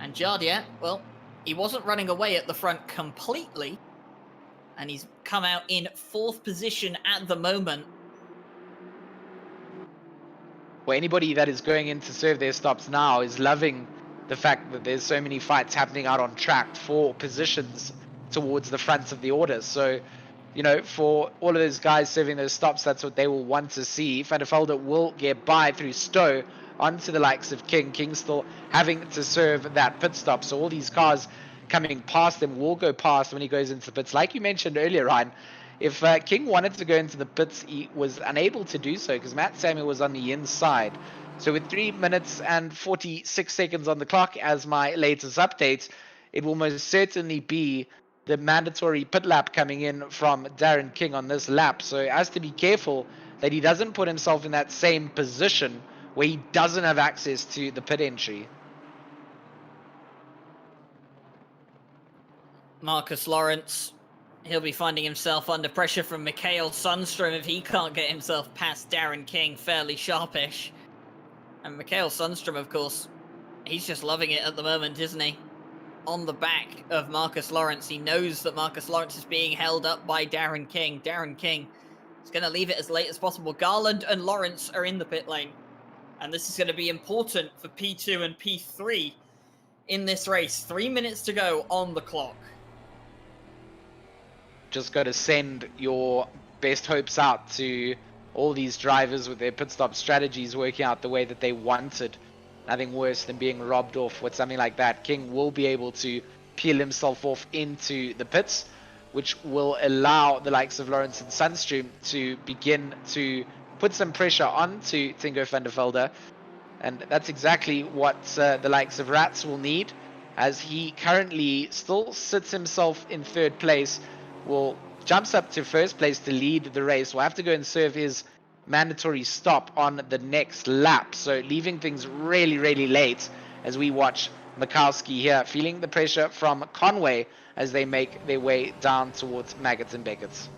And Jardier, well, he wasn't running away at the front completely. And he's come out in 4th position at the moment. Well, anybody that is going in to serve their stops now is loving the fact that there's so many fights happening out on track for positions towards the front of the order. So, you know, for all of those guys serving those stops, that's what they will want to see. Van der Velde will get by through Stowe onto the likes of King. King still having to serve that pit stop. So all these cars coming past them will go past when he goes into the pits. Like you mentioned earlier, Ryan, if King wanted to go into the pits, he was unable to do so because Matt Samuel was on the inside. So with 3 minutes and 46 seconds on the clock as my latest update, it will most certainly be the mandatory pit lap coming in from Darren King on this lap. So he has to be careful that he doesn't put himself in that same position where he doesn't have access to the pit entry. Marcus Lawrence, he'll be finding himself under pressure from Mikael Sundstrom if he can't get himself past Darren King fairly sharpish. And Mikael Sundstrom, of course, he's just loving it at the moment, isn't he? On the back of Marcus Lawrence. He knows that Marcus Lawrence is being held up by Darren King. Darren King is going to leave it as late as possible. Garland and Lawrence are in the pit lane. And this is going to be important for P2 and P3 in this race. 3 minutes to go on the clock. Just got to send your best hopes out to all these drivers with their pit stop strategies working out the way that they wanted. Nothing worse than being robbed off with something like that. King will be able to peel himself off into the pits, which will allow the likes of Lawrence and Sundstrom to begin to put some pressure onto Tinko van der Velde. And that's exactly what the likes of Rats will need, as he currently still sits himself in 3rd place. Will jumps up to 1st place to lead the race. Will have to go and serve his mandatory stop on the next lap, so leaving things really late as we watch Mikowski here feeling the pressure from Conway as they make their way down towards Maggots and Beckett's.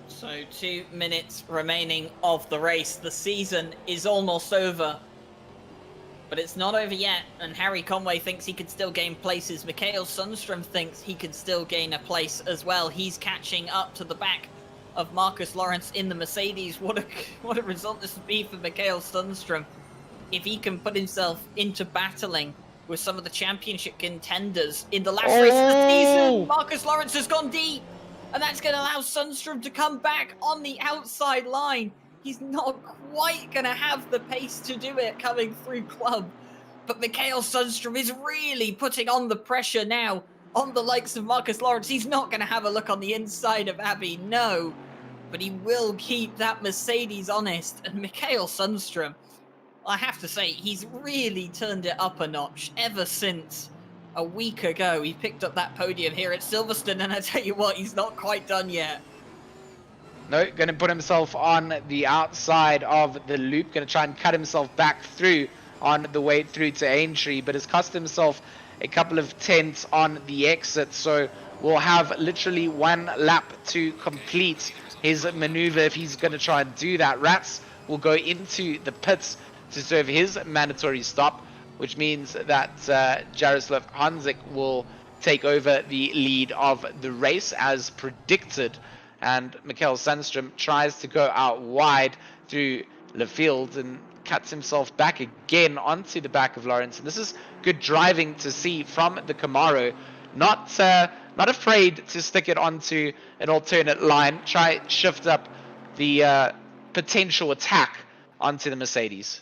So 2 minutes remaining of the race. The season is almost over. But it's not over yet, and Harry Conway thinks he could still gain places. Mikael Sundstrom thinks he could still gain a place as well. He's catching up to the back of Marcus Lawrence in the Mercedes. What a result this would be for Mikael Sundstrom if he can put himself into battling with some of the championship contenders in the last race of the season. Marcus Lawrence has gone deep, and that's going to allow Sundstrom to come back on the outside line. He's not quite going to have the pace to do it coming through club. But Mikael Sundstrom is really putting on the pressure now on the likes of Marcus Lawrence. He's not going to have a look on the inside of Abbey, no. But he will keep that Mercedes honest. And Mikael Sundstrom, I have to say, he's really turned it up a notch ever since a week ago. He picked up that podium here at Silverstone, and I tell you what, he's not quite done yet. No, going to put himself on the outside of the loop. Going to try and cut himself back through on the way through to Aintree, but has cost himself a couple of tenths on the exit. So we'll have literally 1 lap to complete his maneuver if he's going to try and do that. Rats will go into the pits to serve his mandatory stop, which means that Jaroslav Honzik will take over the lead of the race as predicted. And Mikael Sundstrom tries to go out wide through the field and cuts himself back again onto the back of Lawrence. And this is good driving to see from the Camaro. Not afraid to stick it onto an alternate line, try shift up the potential attack onto the Mercedes.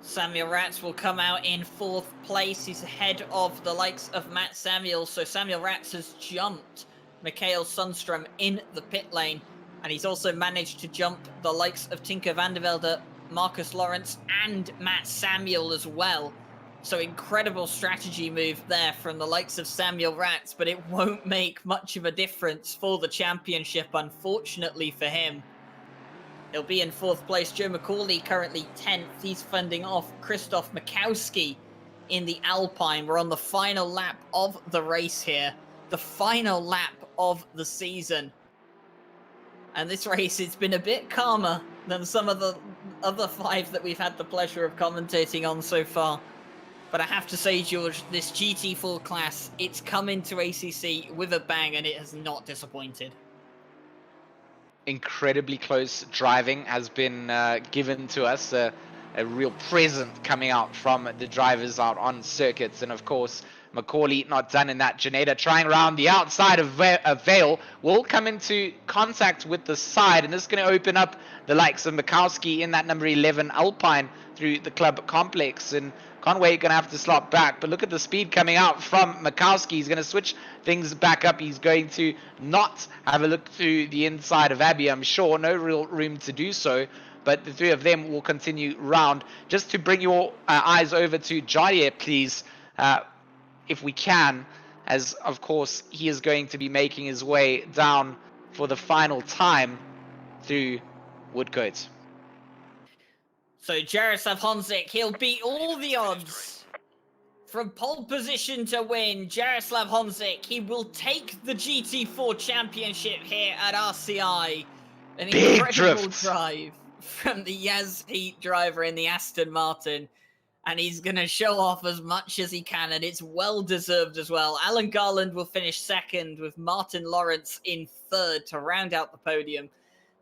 Samuel Ratz will come out in 4th place. He's ahead of the likes of Matt Samuel. So Samuel Ratz has jumped Mikael Sundstrom in the pit lane. And he's also managed to jump the likes of Tinker van der Velde, Marcus Lawrence, and Matt Samuel as well. So incredible strategy move there from the likes of Samuel Ratz, but it won't make much of a difference for the championship, unfortunately for him. He'll be in 4th place. Joe McCauley currently 10th. He's fending off Krzysztof Mikowski in the Alpine. We're on the final lap of the race here. The final lap of the season. And this race has been a bit calmer than some of the other 5 that we've had the pleasure of commentating on so far. But I have to say, George, this GT4 class, it's come into ACC with a bang and it has not disappointed. Incredibly close driving has been given to us, a real present coming out from the drivers out on circuits. And of course, McCauley not done in that. Janeda trying around the outside of Vale will come into contact with the side, and this is going to open up the likes of Mikowski in that number 11 Alpine through the club complex. And Conway going to have to slot back, but look at the speed coming out from Mikowski. He's going to switch things back up. He's going to not have a look through the inside of Abbey, I'm sure. No real room to do so, but the 3 of them will continue round. Just to bring your eyes over to Jadier, please, if we can, as of course he is going to be making his way down for the final time through Woodcote. So Jaroslav Honzik, he'll beat all the odds. From pole position to win, Jaroslav Honzik, he will take the GT4 championship here at RCI. An Big incredible drift. drive from the Yaz Heat driver in the Aston Martin. And he's going to show off as much as he can, and it's well-deserved as well. Alan Garland will finish 2nd, with Martin Lawrence in 3rd to round out the podium.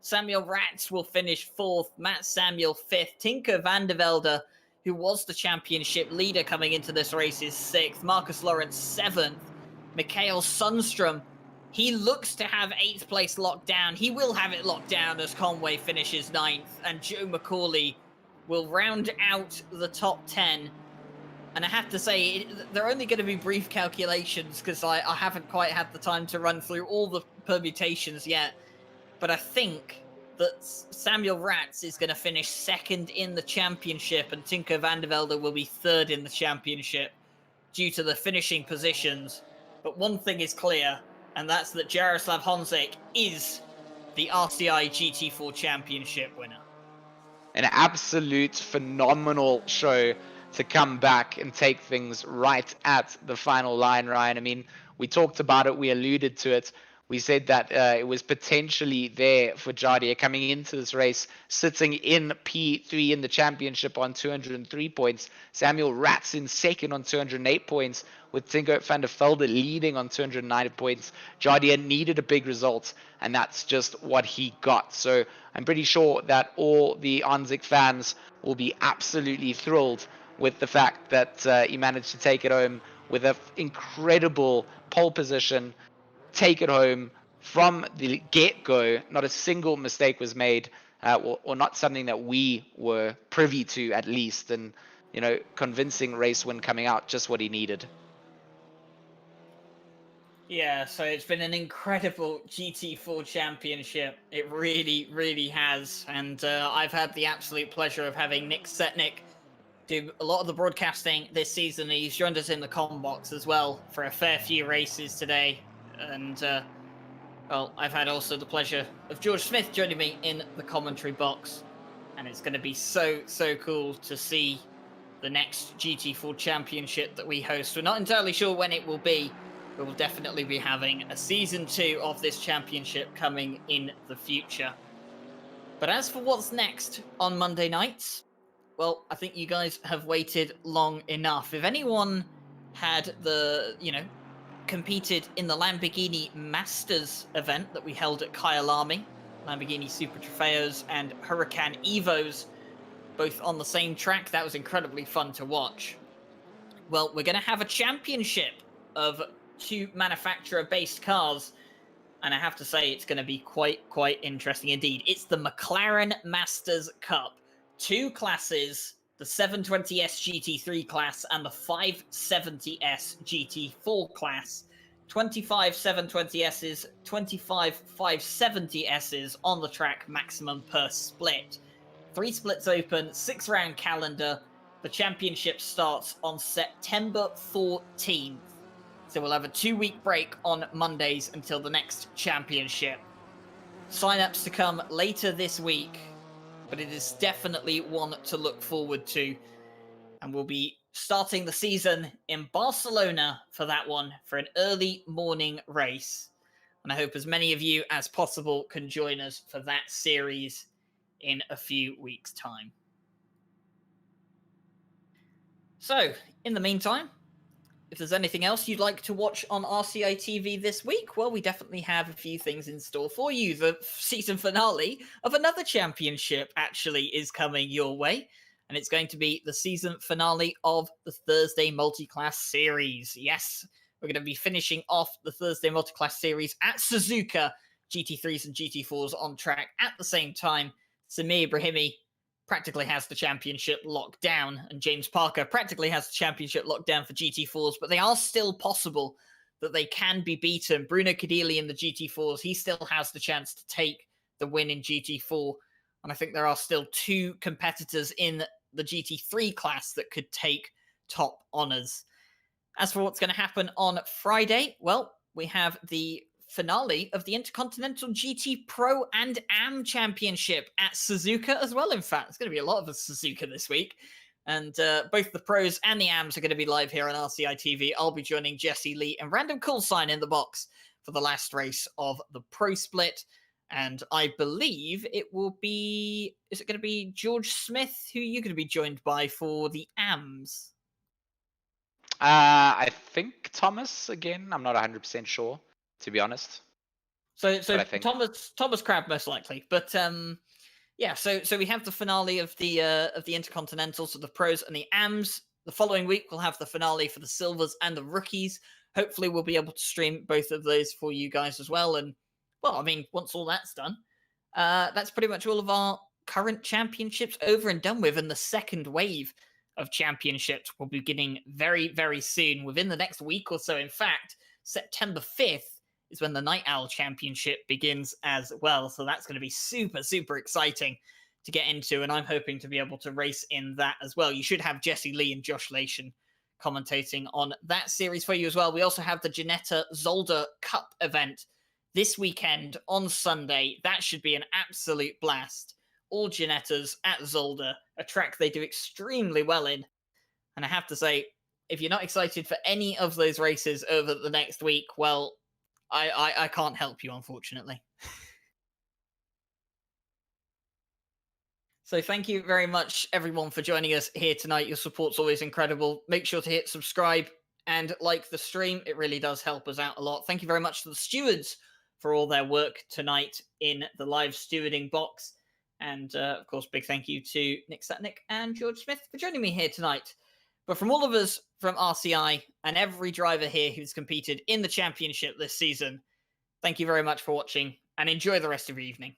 Samuel Ratz will finish 4th, Matt Samuel 5th, Tinker van der Velde, who was the championship leader coming into this race, is 6th, Marcus Lawrence 7th, Mikael Sundstrom, he looks to have 8th place locked down. He will have it locked down as Conway finishes 9th, and Joe McCauley will round out the top 10. And I have to say, they're only going to be brief calculations because I haven't quite had the time to run through all the permutations yet. But I think that Samuel Ratz is going to finish 2nd in the championship and Tinker van der Velde will be 3rd in the championship due to the finishing positions. But one thing is clear, and that's that Jaroslav Honzik is the RCI GT4 championship winner. An absolute phenomenal show to come back and take things right at the final line, Ryan. I mean, we talked about it, we alluded to it. We said that it was potentially there for Jadier coming into this race, sitting in P3 in the championship on 203 points. Samuel Ratz in 2nd on 208 points, with Tinko van der Velde leading on 290 points. Jadier needed a big result, and that's just what he got. So I'm pretty sure that all the Honzik fans will be absolutely thrilled with the fact that he managed to take it home with an incredible pole position, take it home from the get-go. Not a single mistake was made, or not something that we were privy to at least, and convincing race win coming out, just what he needed. Yeah, so it's been an incredible GT4 championship. It really, really has. And I've had the absolute pleasure of having Nick Setnick do a lot of the broadcasting this season. He's joined us in the comm box as well for a fair few races today. And, well, I've had also the pleasure of George Smith joining me in the commentary box. And it's going to be so, so cool to see the next GT4 championship that we host. We're not entirely sure when it will be. We will definitely be having a season 2 of this championship coming in the future. But as for what's next on Monday nights, well, I think you guys have waited long enough. If anyone had competed in the Lamborghini Masters event that we held at Kyalami Lamborghini Super Trofeos and Huracan Evos, both on the same track. That was incredibly fun to watch. Well, we're going to have a championship of 2 manufacturer-based cars, and I have to say it's going to be quite interesting indeed. It's the McLaren Masters Cup. 2 classes, the 720S GT3 class and the 570S GT4 class. 25 720Ss, 25 570Ss on the track maximum per split. 3 splits open, 6-round calendar. The championship starts on September 14th. So we'll have a 2-week break on Mondays until the next championship. Sign-ups to come later this week, but it is definitely one to look forward to. And we'll be starting the season in Barcelona for that one, for an early morning race. And I hope as many of you as possible can join us for that series in a few weeks' time. So, in the meantime, if there's anything else you'd like to watch on RCI TV this week, well, we definitely have a few things in store for you. The season finale of another championship actually is coming your way, and it's going to be the season finale of the Thursday Multiclass Series. Yes, we're going to be finishing off the Thursday Multiclass Series at Suzuka, GT3s and GT4s on track at the same time. Samir Brahimi practically has the championship locked down, and James Parker practically has the championship locked down for GT4s, but they are still possible that they can be beaten. Bruno Cadilli in the GT4s, he still has the chance to take the win in GT4, and I think there are still 2 competitors in the GT3 class that could take top honours. As for what's going to happen on Friday, well, we have the finale of the Intercontinental GT Pro and AM Championship at Suzuka as well. In fact, there's going to be a lot of Suzuka this week, and both the pros and the AMs are going to be live here on RCI TV. I'll be joining Jesse Lee and Random Coolsign in the box for the last race of the Pro Split, and I believe it will be, is it going to be George Smith who you're going to be joined by for the AMs? I think Thomas again. I'm not 100% sure, to be honest. So Thomas Crab most likely, but yeah. So we have the finale of the Intercontinental, so the pros and the AMs. The following week we'll have the finale for the silvers and the rookies. Hopefully we'll be able to stream both of those for you guys as well. And well, I mean, once all that's done, that's pretty much all of our current championships over and done with, and the second wave of championships will be beginning very soon, within the next week or so. In fact, September 5th is when the Night Owl Championship begins as well. So that's going to be super exciting to get into, and I'm hoping to be able to race in that as well. You should have Jesse Lee and Josh Lation commentating on that series for you as well. We also have the Ginetta Zolder Cup event this weekend on Sunday. That should be an absolute blast. All Ginettas at Zolder, a track they do extremely well in. And I have to say, if you're not excited for any of those races over the next week, well, I can't help you, unfortunately. So thank you very much, everyone, for joining us here tonight. Your support's always incredible. Make sure to hit subscribe and like the stream. It really does help us out a lot. Thank you very much to the stewards for all their work tonight in the live stewarding box. And, of course, big thank you to Nick Satnick and George Smith for joining me here tonight. But from all of us from RCI and every driver here who's competed in the championship this season, thank you very much for watching, and enjoy the rest of your evening.